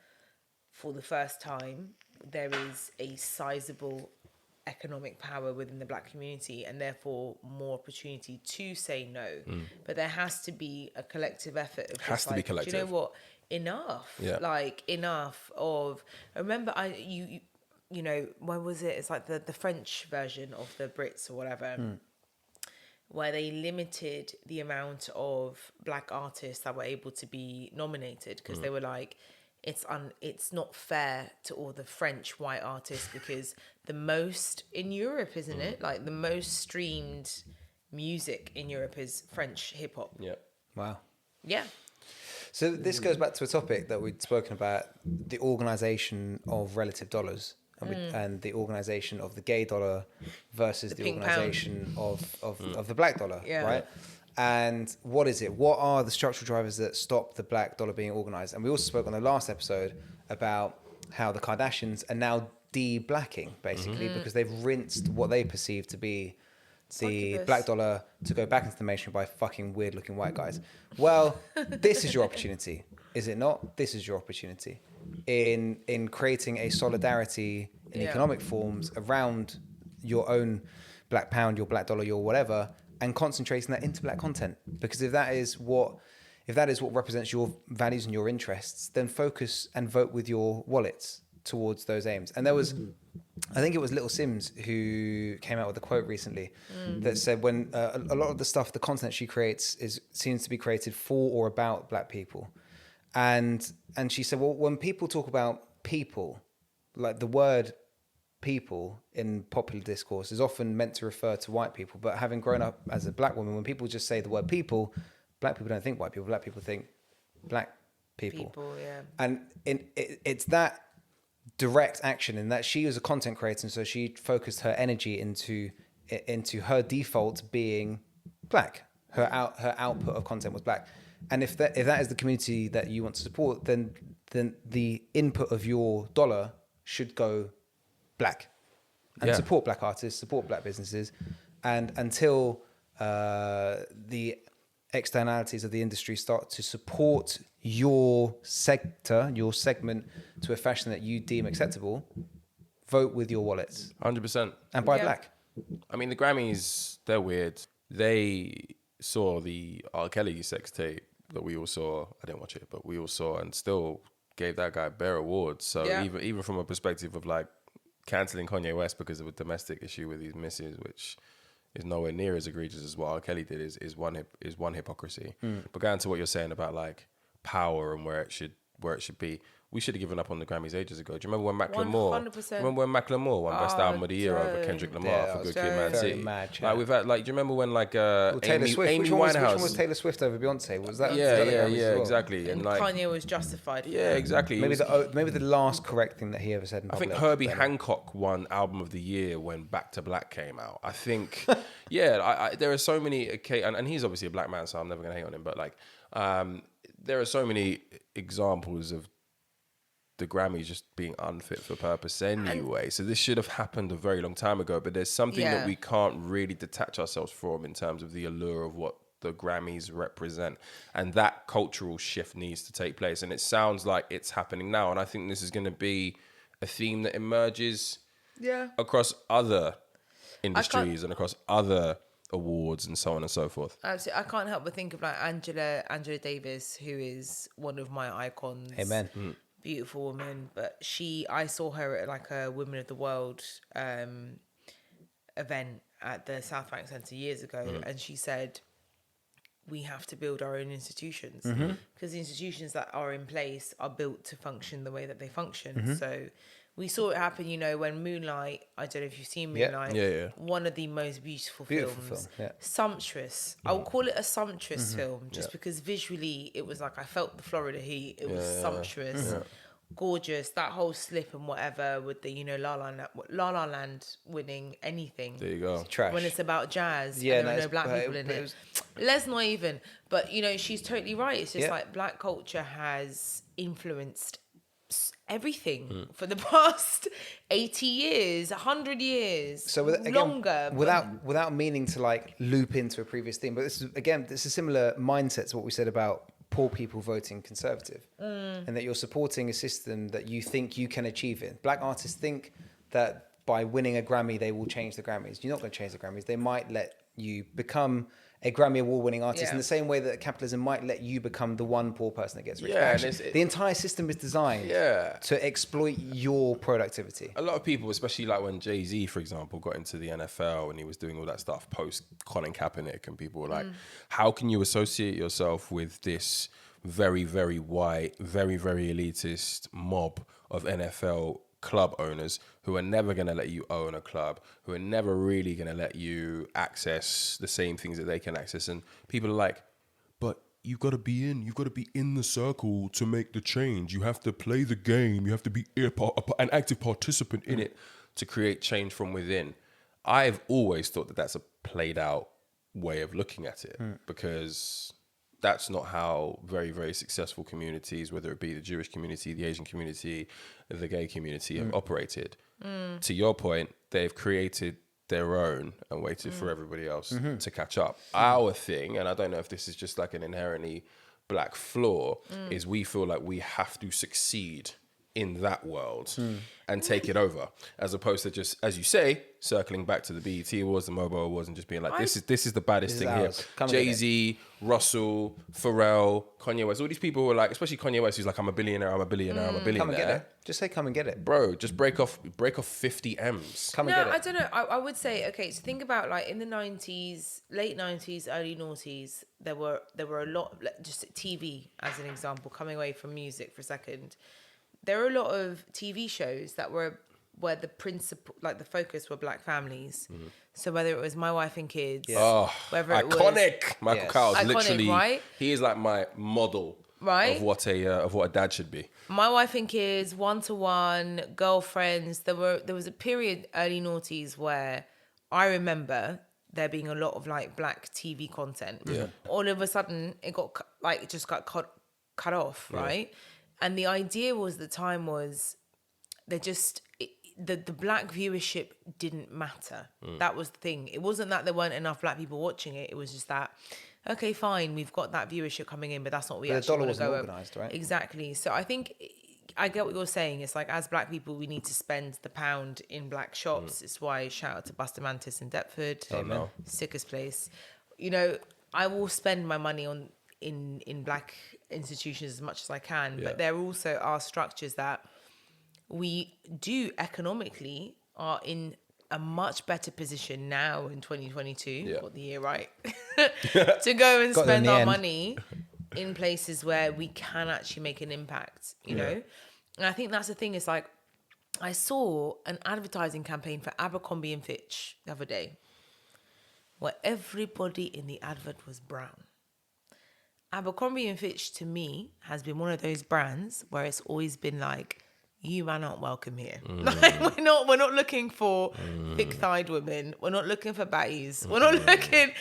For the first time, there is a sizable economic power within the Black community, and therefore more opportunity to say no. But there has to be a collective effort. Of Has to be collective. Do you know what? Enough. Yeah. Like enough of. I remember you know, when was it? It's like the French version of the Brits or whatever, where they limited the amount of Black artists that were able to be nominated, because they were like, it's not fair to all the French white artists, because the most in Europe, isn't it? Like the most streamed music in Europe is French hip hop. Yeah. Wow. Yeah. So this goes back to a topic that we'd spoken about, the organisation of relative dollars, and the organisation of the gay dollar versus the organisation of the black dollar, right? And what is it? What are the structural drivers that stop the black dollar being organised? And we also spoke on the last episode about how the Kardashians are now de-blacking, basically, because they've rinsed what they perceive to be the black dollar to go back into the mainstream by fucking weird-looking white guys. Well, this is your opportunity, is it not? This is your opportunity in creating a solidarity in economic forms around your own black pound, your black dollar, your whatever, and concentrating that into black content. Because if that is what represents your values and your interests, then focus and vote with your wallets towards those aims. And there was, I think it was Little Sims who came out with a quote recently that said, when a lot of the stuff, the content she creates seems to be created for or about black people. And she said, well, when people talk about people, like the word people in popular discourse is often meant to refer to white people, but having grown up as a black woman, when people just say the word people, black people don't think white people, black people think black people. And it's that direct action, in that she was a content creator, and so she focused her energy into her default being black. Her output of content was black. And if that is the community that you want to support, then the input of your dollar should go black, and support black artists, support black businesses. And until the externalities of the industry start to support your sector, your segment, to a fashion that you deem acceptable, vote with your wallets. 100%. And buy black. I mean, the Grammys, they're weird. They saw the R. Kelly sex tape that we all saw. I didn't watch it, but we all saw, and still gave that guy bare awards. So even from a perspective of like cancelling Kanye West because of a domestic issue with his missus, which is nowhere near as egregious as what R. Kelly did, is one hypocrisy. But going to what you're saying about like power and where it should be, we should have given up on the Grammys ages ago. Do you remember when Macklemore won Best Album of the Year over Kendrick Lamar for Good Kid, Mad City? Like we've had, like, do you remember when like Taylor Swift? Amy which Winehouse? one was Taylor Swift over Beyonce? Was that? Yeah, exactly. And like Kanye was justified. Yeah, exactly. Maybe the last correct thing that he ever said in public. I think Herbie Hancock won Album of the Year when Back to Black came out. I think, there are so many, and he's obviously a black man, so I'm never going to hate on him, but like, there are so many examples of the Grammys just being unfit for purpose anyway. So this should have happened a very long time ago, but there's something that we can't really detach ourselves from in terms of the allure of what the Grammys represent. And that cultural shift needs to take place. And it sounds like it's happening now. And I think this is going to be a theme that emerges across other industries and across other awards and so on and so forth. Absolutely. I can't help but think of like Angela Davis, who is one of my icons. Amen. Beautiful woman, but I saw her at like a Women of the World event at the South Bank Centre years ago, and she said we have to build our own institutions, because the institutions that are in place are built to function the way that they function. So we saw it happen, you know, when Moonlight, I don't know if you've seen Moonlight, one of the most beautiful films. Sumptuous. I will call it a sumptuous film, just because visually it was like, I felt the Florida heat. It was sumptuous, gorgeous. That whole slip and whatever with the, you know, La La Land winning anything. There you go. Trash. When it's about jazz, and there are no black people in it. Let's not even. But, you know, she's totally right. It's just like black culture has influenced everything for the past 80 years, 100 years, so again, longer. Without meaning to like loop into a previous theme, but this is a similar mindset to what we said about poor people voting Conservative, and that you're supporting a system that you think you can achieve it. Black artists think that by winning a Grammy, they will change the Grammys. You're not going to change the Grammys. They might let you become a Grammy award-winning artist in the same way that capitalism might let you become the one poor person that gets rich. The entire system is designed to exploit your productivity. A lot of people, especially like when Jay-Z, for example, got into the NFL and he was doing all that stuff post Colin Kaepernick, and people were like, how can you associate yourself with this very, very white, very, very elitist mob of NFL club owners who are never going to let you own a club, who are never really going to let you access the same things that they can access? And people are like, but you've got to be in the circle to make the change. You have to play the game. You have to be an active participant in it to create change from within. I've always thought that that's a played out way of looking at it, because that's not how very, very successful communities, whether it be the Jewish community, the Asian community, the gay community, have operated. To your point, they've created their own and waited for everybody else to catch up. Our thing, and I don't know if this is just like an inherently black flaw, is we feel like we have to succeed in that world and take it over, as opposed to just, as you say, circling back to the BET Awards, the Mobile Awards, and just being like, this is the baddest thing here. Jay-Z, Russell, Pharrell, Kanye West, all these people who are like, especially Kanye West, who's like, I'm a billionaire. Come and get it. Just say, come and get it. Bro, just break off 50 M's. Come and get it. I don't know. I would say, okay, so think about like in the 90s, late 90s, early noughties, there were a lot, just TV as an example, coming away from music for a second. There are a lot of TV shows that were where the principle, like the focus, were black families. So whether it was My Wife and Kids, whether it iconic. was Michael Cowles, iconic, literally, right? He is like my model, right? of what a dad should be. My Wife and Kids, 1-to-1, Girlfriends. There was a period, early noughties, where I remember there being a lot of like black TV content. Yeah. All of a sudden, it got cut off, right? And the idea was, the time was, the black viewership didn't matter. That was the thing. It wasn't that there weren't enough black people watching it. It was just that, okay, fine, we've got that viewership coming in, but that's not what we actually want to go over. The dollar wasn't organised, right? Exactly. So I think, I get what you're saying. It's like, as black people, we need to spend the pound in black shops. It's why, shout out to Buster Mantis in Deptford. Sickest place. You know, I will spend my money in black institutions as much as I can, but there also are structures that we do economically are in a much better position now in 2022, got the year right, to go and spend our money in places where we can actually make an impact, you know? And I think that's the thing, is like, I saw an advertising campaign for Abercrombie and Fitch the other day, where everybody in the advert was brown. Abercrombie and Fitch, to me, has been one of those brands where it's always been like, you man aren't welcome here. Like, we're not looking for thick-thighed women. We're not looking for baddies. We're not looking,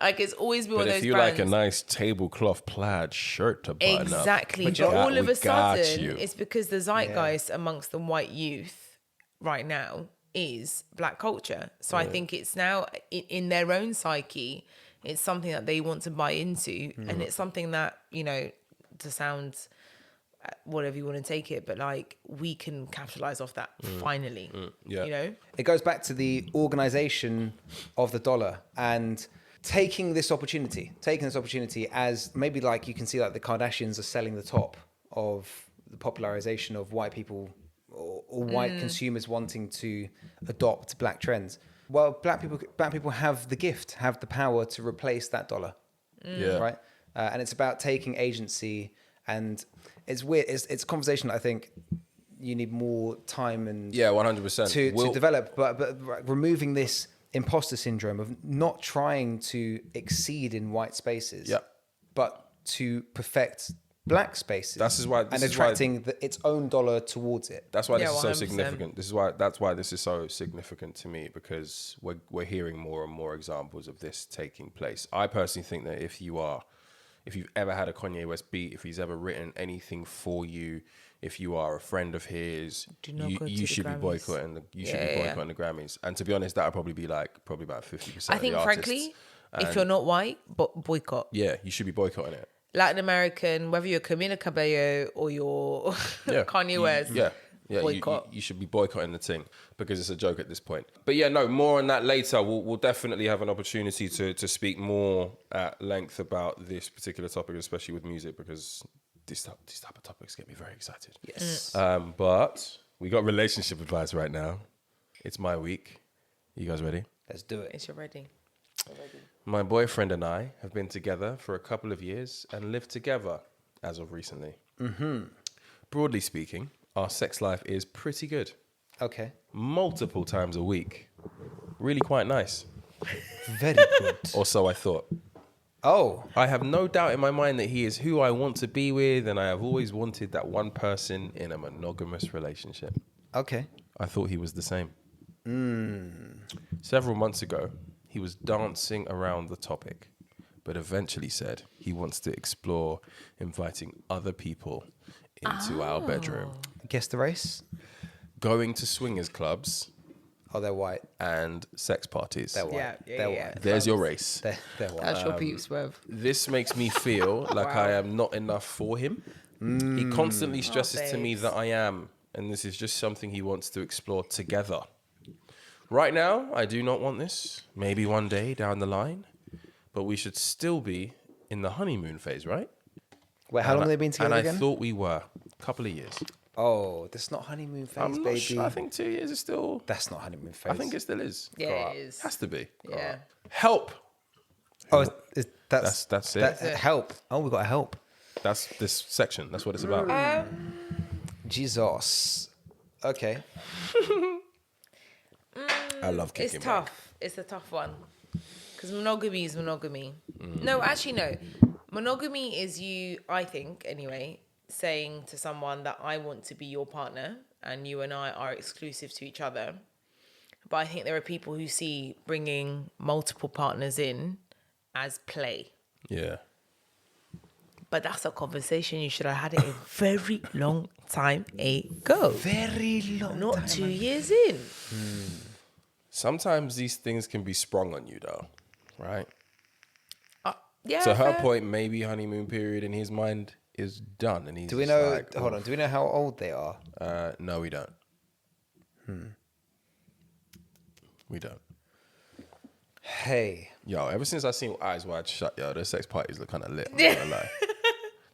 like, it's always been one of those brands. But if you like a nice tablecloth plaid shirt to button up. Exactly. But all of a sudden, it's because the zeitgeist amongst the white youth right now is black culture. So I think it's now in their own psyche, it's something that they want to buy into, and it's something that, you know, to sound whatever you want to take it, but like, we can capitalize off that finally. You know, it goes back to the organization of the dollar and taking this opportunity as maybe, like, you can see like the Kardashians are selling the top of the popularization of white people or white consumers wanting to adopt black trends. Well, black people have the gift, have the power to replace that dollar. Yeah. Right. And it's about taking agency, and it's weird. It's a conversation that I think you need more time and 100% to develop, but removing this imposter syndrome of not trying to exceed in white spaces, but to perfect black spaces. This is attracting its own dollar towards it. That's why this is so 100%. significant. That's why this is so significant to me, because we're hearing more and more examples of this taking place. I personally think that if you've ever had a Kanye West beat, if he's ever written anything for you, if you are a friend of his, you should be boycotting the Grammys. And to be honest, that would probably be about 50%. I think, frankly, if you're not white, boycott. Yeah, you should be boycotting it. Latin American, whether you're Camila Cabello or you're Kanye West. Boycott. You should be boycotting the thing, because it's a joke at this point. But more on that later. We'll definitely have an opportunity to speak more at length about this particular topic, especially with music, because these type of topics get me very excited. Yes. But we got relationship advice right now. It's my week. You guys ready? Let's do it. It's ready. My boyfriend and I have been together for a couple of years and lived together as of recently. Mm-hmm. Broadly speaking, our sex life is pretty good. Okay. Multiple times a week. Really quite nice. Very good. Or so I thought. Oh. I have no doubt in my mind that he is who I want to be with, and I have always wanted that one person in a monogamous relationship. Okay. I thought he was the same. Several months ago, he was dancing around the topic, but eventually said he wants to explore inviting other people into our bedroom. Guess the race? Going to swingers clubs. Oh, they're white. And sex parties. They're white. They're white. There's your race. They're white. That's your peep swerve. This makes me feel like I am not enough for him. He constantly stresses to me that I am, and this is just something he wants to explore together. Right now, I do not want this. Maybe one day down the line, but we should still be in the honeymoon phase, right? Wait, how long have they been together again? And I thought we were a couple of years. Oh, that's not honeymoon phase, I'm not baby. sure. I think 2 years is still... That's not honeymoon phase. I think it still is. Yeah, it is. Has to be. Yeah. Help. Oh, That's it. That's help. Oh, we got help. That's this section. That's what it's about. Jesus. Okay. I love kicking It's tough. back. It's a tough one. Because monogamy is monogamy. No, actually, no. Monogamy is you, I think, anyway, saying to someone that I want to be your partner and you and I are exclusive to each other. But I think there are people who see bringing multiple partners in as play. Yeah. But that's a conversation you should have had it a very long time ago. Very long Not time 2 years in. Sometimes these things can be sprung on you, though, right? Yeah. To her fair. point, maybe honeymoon period in his mind is done, and he's. Do we just know? like, Hold on. Do we know how old they are? No, we don't. We don't. Hey. Yo, ever since I seen Eyes Wide Shut, yo, those sex parties look kind of lit. I'm not gonna lie.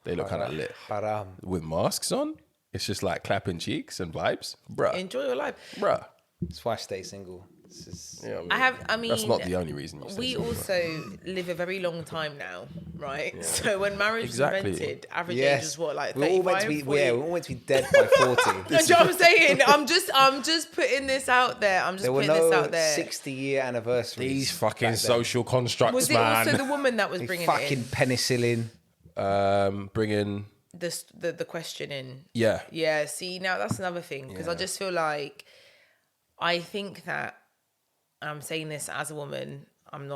They look kind of lit. Haram. With masks on, it's just like clapping cheeks and vibes, bruh. Enjoy your life. Bruh. That's why I stay single. This is... Yeah, I mean, that's not the only reason you stay we single, also live a very long time now, right? So when marriage was invented, average age was what, like 35, we're all meant to be, 40? we're all meant to be dead by 40. You know what I'm saying? I'm just putting this out there. There were no 60-year anniversaries. These fucking social constructs, Was it man. also the woman that was bringing it fucking in? penicillin. Bringing The question in. Yeah. Yeah, see, now that's another thing. Because I just feel like, I think that, I'm saying this as a woman, I'm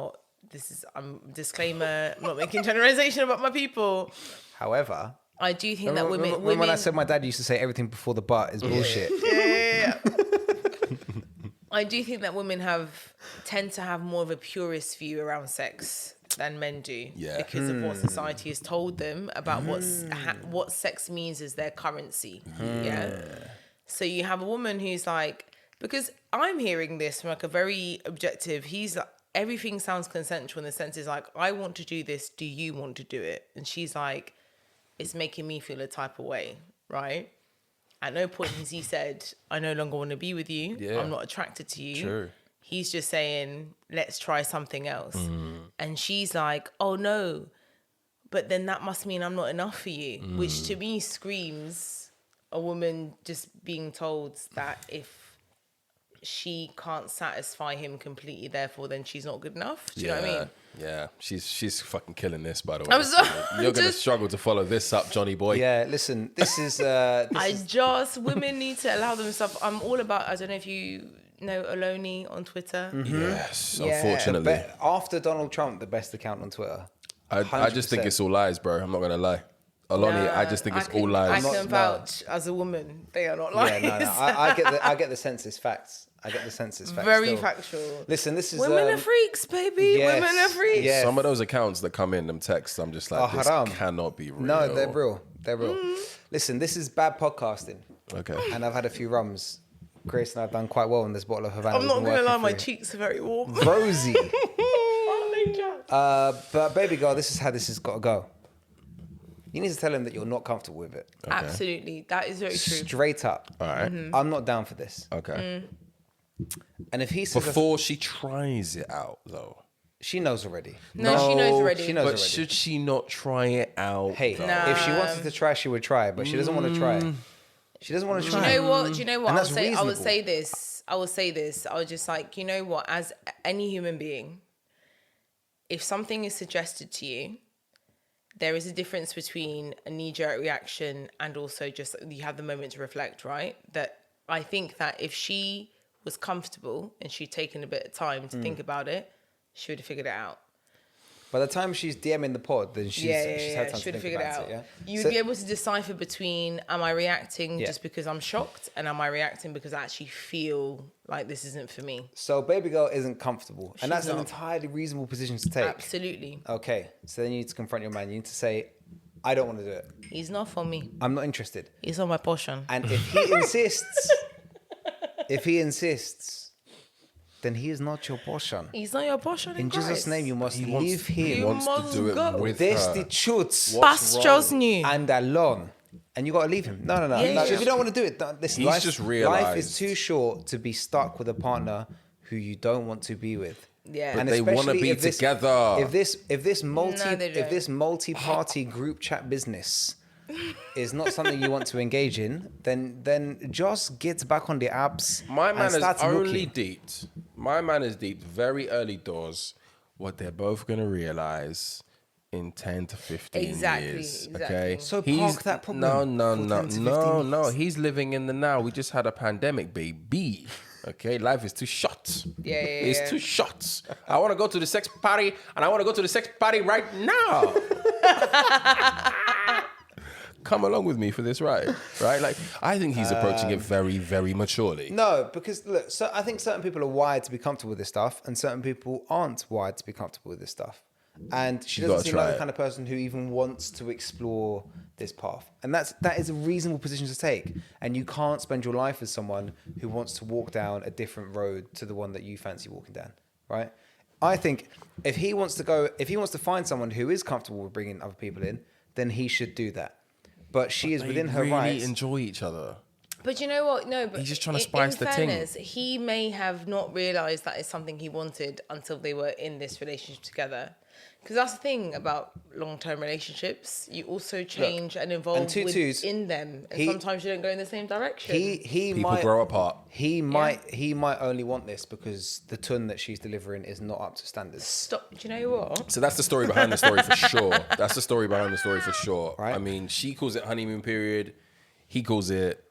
disclaimer, I'm not making generalization about my people. However, I do think that women... When I said my dad used to say everything before the butt is bullshit. Yeah. I do think that women tend to have more of a purist view around sex than men do. Yeah. Because of what society has told them about what sex means as their currency. Yeah. So you have a woman who's like, because I'm hearing this from like a very objective, he's like, everything sounds consensual in the sense is like, I want to do this, do you want to do it? And she's like, it's making me feel a type of way, right? At no point has he said, I no longer want to be with you. Yeah. I'm not attracted to you. True. He's just saying, let's try something else. And she's like, oh no, but then that must mean I'm not enough for you, which to me screams a woman just being told that if she can't satisfy him completely, therefore then she's not good enough. Do you know what I mean? Yeah, she's fucking killing this, by the way. I'm sorry, You're going to struggle to follow this up, Johnny boy. Yeah, listen, this is... women need to allow themselves... I'm all about... I don't know if you know Oloni on Twitter. Yes, Yeah. unfortunately. After Donald Trump, the best account on Twitter. I just think it's all lies, bro. I'm not going to lie. Oloni, I just think it's all lies. I can vouch as a woman. They are not lies. Yeah, no. I get the census facts. Very factual. Listen, this is... Women are freaks, baby. yes, Women are freaks. yes. Some of those accounts that come in, them texts, I'm just like, this haram. cannot be real. No, they're real. Listen, this is bad podcasting. Okay. And I've had a few rums. Grace and I've done quite well in this bottle of Havana. I'm not going to lie, my cheeks are very warm. Rosy. But baby girl, this is how this has got to go. You need to tell him that you're not comfortable with it. Okay. Absolutely. That is very true. Straight up. All right. I'm not down for this. Okay. And if he says... Before she tries it out, though. She knows already. No, she knows already. She knows But already. should she not try it out? Hey, though? if she wanted to try, she would try, but she doesn't want to try. She doesn't want to try. Do you know what? And I that's would reasonable. say this. I was just like, you know what? As any human being, if something is suggested to you, there is a difference between a knee-jerk reaction and also just you have the moment to reflect, right? That I think that if she was comfortable and she'd taken a bit of time to think about it, she would have figured it out. By the time she's DMing the pod, then she's had time Should to have think figured it about out. it. Yeah? You would be able to decipher between, am I reacting Yeah. just because I'm shocked, and am I reacting because I actually feel like this isn't for me? So baby girl isn't comfortable. And that's She's an not. entirely reasonable position to take. Absolutely. Okay, so then you need to confront your man. You need to say, I don't want to do it. He's not for me. I'm not interested. He's on my portion. And if he insists, then he is not your portion. He's not your portion. In Jesus' name, you must leave him. He wants to must do it go. with Desti her. Chutz Pastures new. and alone. And you got to leave him. No. Yeah, Like, yeah. if you don't want to do it, listen, He's life, just life realised. is too short to be stuck with a partner who you don't want to be with. Yeah. But And they want to especially be if this- together. If this don't. multi-party group chat business is not something you want to engage in, then just get back on the apps. My man and is start only looking. deeped. My man is deeped very early doors what they're both going to realize in 10 to 15 Exactly, years. exactly. Okay? So park that problem No, for 10 to 15 no. years. He's living in the now. We just had a pandemic, baby. Okay? Life is too short. Yeah. It's too short. I want to go to the sex party, and I want to go to the sex party right now. Come along with me for this ride, right? Like, I think he's approaching it very, very maturely. No, because look, so I think certain people are wired to be comfortable with this stuff, and certain people aren't wired to be comfortable with this stuff. And she You doesn't gotta seem try like the it. kind of person who even wants to explore this path. And that is a reasonable position to take. And you can't spend your life with someone who wants to walk down a different road to the one that you fancy walking down, right? I think if he wants to find someone who is comfortable with bringing other people in, then he should do that. But she is They within her really rights. enjoy each other. But you know what? No, but He's just trying to spice in the thing. fairness, he may have not realised that it's something he wanted until they were in this relationship together. Because that's the thing about long-term relationships. You also change and evolve within them. And sometimes you don't go in the same direction. People might grow apart. He might only want this because the tune that she's delivering is not up to standards. Stop. Do you know what? So that's the story behind the story for sure. That's the story behind the story for sure. Right. I mean, she calls it honeymoon period. He calls it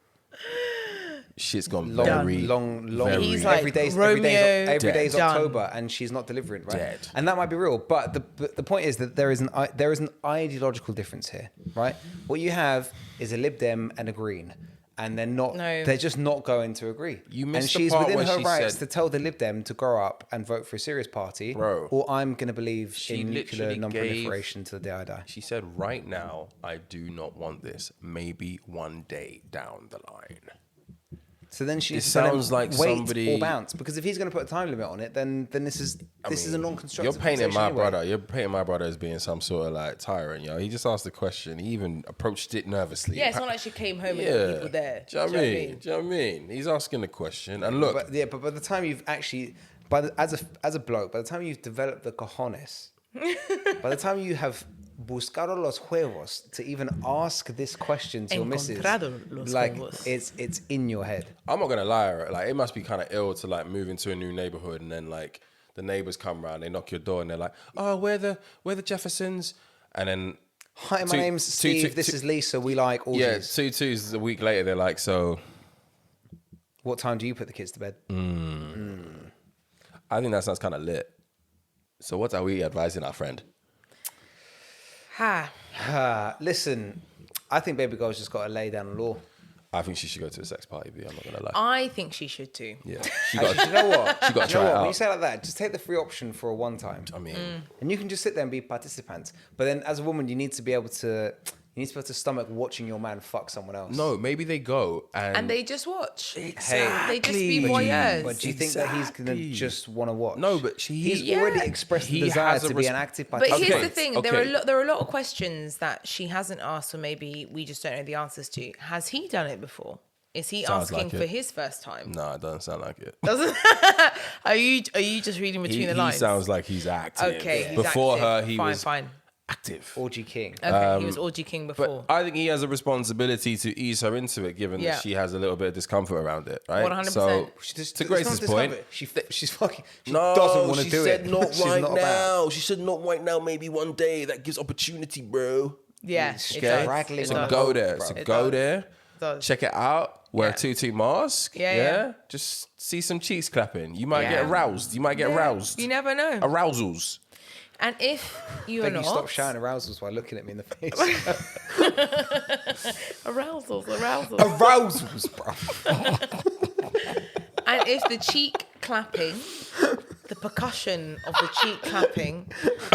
shit's gone Long. very He's like, every day's Romeo, day's done. October, and she's not delivering, right? Dead. And that might be real, but the point is that there is an ideological difference here, right? What you have is a Lib Dem and a Green, and they're not. No. They're just not going to agree. You missed and the she's part within where her she rights said- to tell the Lib Dem to grow up and vote for a serious party, Bro. or I'm going to believe She in nuclear literally non-proliferation to the day I die. She said, right now, I do not want this. Maybe one day down the line. So then she It needs to tell him, sounds like wait somebody- or bounce, because if he's going to put a time limit on it, then this is a non-constructive. You're painting my conversation anyway. brother. You're painting my brother as being some sort of like tyrant, yo. He just asked the question. He even approached it nervously. Yeah, it's not like she came home and there were people there. Do you know what I mean? Do you know what I mean? He's asking the question. And look, But by the time you've actually, as a bloke, by the time you've developed the cojones, by the time you have buscaron los huevos to even ask this question to your missus. Los Like, huevos. it's in your head. I'm not gonna lie, like it must be kind of ill to like move into a new neighborhood and then like the neighbors come round, they knock your door and they're like, oh, we're the Jeffersons, and then Hi, my name's Steve. This is Lisa. We like orgies. yeah, 2-2s a week later they're like, so What time do you put the kids to bed? I think that sounds kind of lit. So what are we advising our friend? Listen, I think baby girl's just got to lay down the law. I think she should go to a sex party, B. I'm not gonna lie. I think she should too. Yeah, Actually, you know what? she got to try it When out. you say it like that, just take the free option for a one time. I mean, And you can just sit there and be participants. But then as a woman, you need to be able to stomach watching your man fuck someone else. no, maybe they go And they just watch. Exactly. They just be voyeurs. But do you think that he's going to Exactly. just want to watch? No, but he's already expressed the he desire has a to be an res- active But participant. here's the thing: okay. there are a lot of questions that she hasn't asked, or maybe we just don't know the answers to. Has he done it before? Is he Sounds asking like for it. his first time? No, it doesn't sound like it. Doesn't? Are you just reading between the He lines? sounds like he's active. Okay. He's Before active. her, he fine, was fine. active. Orgy king. Okay, he was orgy king before. But I think he has a responsibility to ease her into it, given Yeah. that she has a little bit of discomfort around it, right? 100%. So, She's to Grace's point, she's fucking. She no, doesn't want to she do said it. not She's right not about. now. She said not right now. Maybe one day. That gives opportunity, bro. Yeah, Okay. it does. Straggling It So does. go there. bro. So It go does. there. It does. Check it out. Wear Yeah. a 2-2 mask. Yeah. Just see some cheeks clapping. You might get Yeah. aroused. You might get aroused. You never know. Arousals. And if you're Thank not, you. Stop shouting arousals while looking at me in the face. arousals. Arousals, bro. And if the cheek clapping, the percussion of the cheek clapping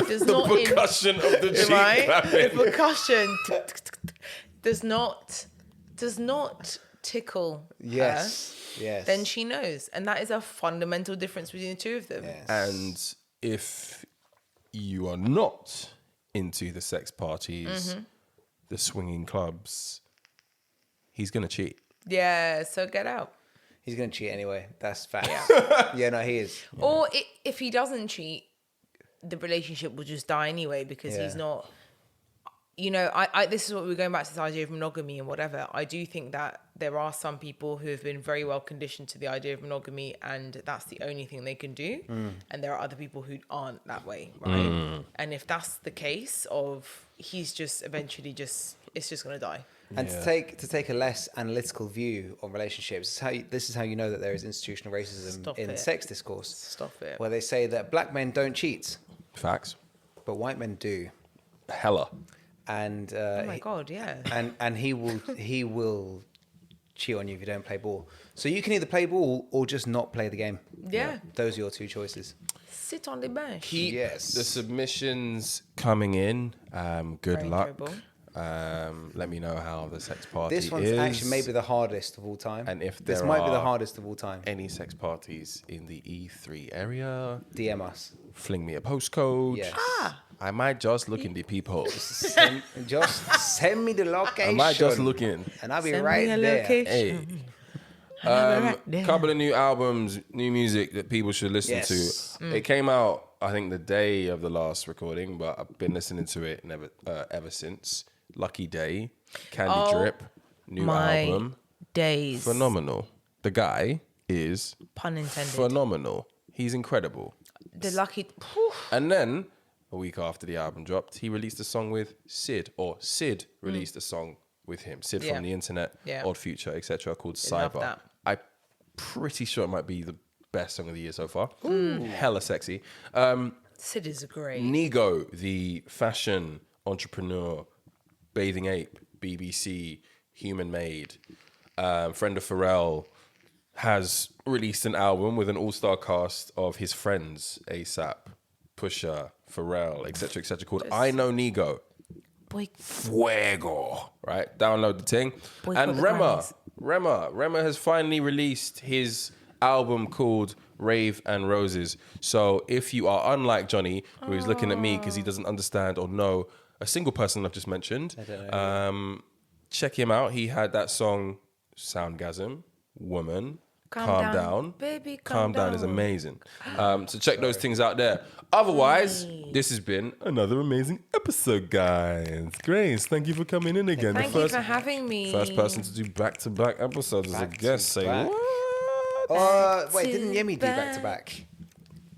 does not Percussion of the cheek right? clapping. The percussion does not tickle Yes. her, Yes. then she knows. And that is a fundamental difference between the two of them. Yes. And if you are not into the sex parties, Mm-hmm. the swinging clubs, he's going to cheat. Yeah, so get out. He's gonna cheat anyway. That's fact. Yeah, no, he is. Or if he doesn't cheat, the relationship will just die anyway because Yeah. he's not. You know, I this is what we're going back to this idea of monogamy and whatever. I do think that there are some people who have been very well conditioned to the idea of monogamy and that's the only thing they can do. And there are other people who aren't that way, right? And if that's the case of he's just eventually it's just going to die. And to take a less analytical view on relationships, this is how you know that there is institutional racism Stop in it. sex discourse. Stop it. Where they say that black men don't cheat, Facts. but white men do. Hella. And Oh my God, yeah. and he will cheat on you if you don't play ball. So you can either play ball or just not play the game. Yeah. Those are your two choices. Sit on the bench. Keep Yes. the submissions coming in. Good Very luck. enjoyable. Let me know how the sex party This one's is. actually maybe the hardest of all time. And if this there might be the are hardest of all time, any sex parties in the E3 area, DM us. fling me a postcode. Yes. I might just look in the peephole. Just send me the location. I might just look in. and I'll be Send right me a there. location. Hey. Couple of new albums, new music that people should listen Yes. to. It came out, I think, the day of the last recording, but I've been listening to it ever since. Lucky Day, Candy Drip, new My album. days. Phenomenal. The guy is Pun intended. phenomenal. He's incredible. The lucky. Whew. And then, a week after the album dropped, he released a song with Sid, or Sid released a song with him. Sid Yeah. from the internet, Yeah. Odd Future, etc., called love Cyber. that. I'm pretty sure it might be the best song of the year so far. Hella sexy. Sid is great. Nigo, the fashion entrepreneur, Bathing Ape, BBC, Human Made, friend of Pharrell, has released an album with an all-star cast of his friends, ASAP, Pusha, Pharrell, etc., called I Know Nigo. Boy, Fuego, right? Download the thing. Boycott And the Rema Grammys. has finally released his album called Rave and Roses. So if you are unlike Johnny, who is looking at me because he doesn't understand or know a single person I've just mentioned, check him out. He had that song Soundgasm, Woman, Calm Down. Baby, Calm Down is amazing. So check those things out there. Otherwise, this has been another amazing episode, guys. Grace, thank you for coming in again. Thank you for having me. First person to do back-to-back episodes as a guest. Say what? Wait, didn't Yemi do back-to-back?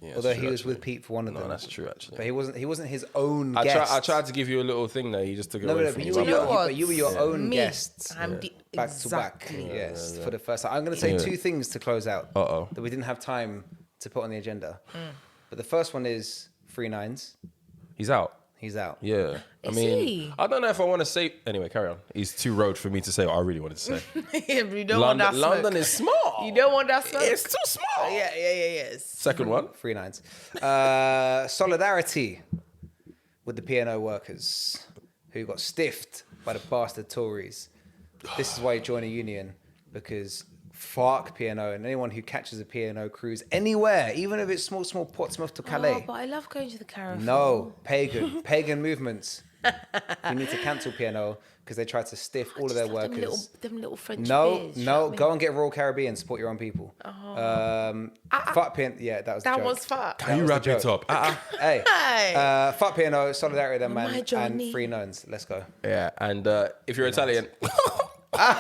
Yeah, Although he was with Pete for one of them. No, that's true, actually. But he wasn't his own guest. I tried to give you a little thing there. You just took it away from but me. you were your own guests. I'm Back to back. Yes, for the first time. I'm going to say two things to close out that we didn't have time to put on the agenda. But the first one is 39's. He's out. He's out. Yeah. I mean, I don't know if I want to say... Anyway, carry on. He's too road for me to say what I really wanted to say. You don't want that smoke. London is small. You don't want that smoke? It's too small. Yes. Second one. 39's. Solidarity with the P&O workers who got stiffed by the bastard Tories. This is why you join a union, because fuck P&O, and anyone who catches a P&O cruise anywhere, even if it's small Portsmouth to Calais. Oh, but I love going to the Carrefour. No, pagan movements. You need to cancel P&O because they tried to stiff all of their workers. Them little French No, beers, go and get Royal Caribbean. Support your own people. Fuck P&O. Yeah, that was the that joke. was fuck. Can you wrap it up? Hey, fuck P&O, solidarity with them, man, and free knowns. Let's go. Yeah, and if you're Italian...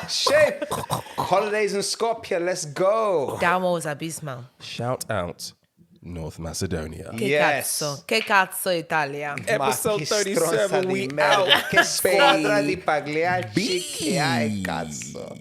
Shit. Holidays in Skopje, let's go. That one was abysmal. Shout out North Macedonia. Che cazzo Italia. Episode 37, we out. Che squadra di pagliacci che hai, cazzo.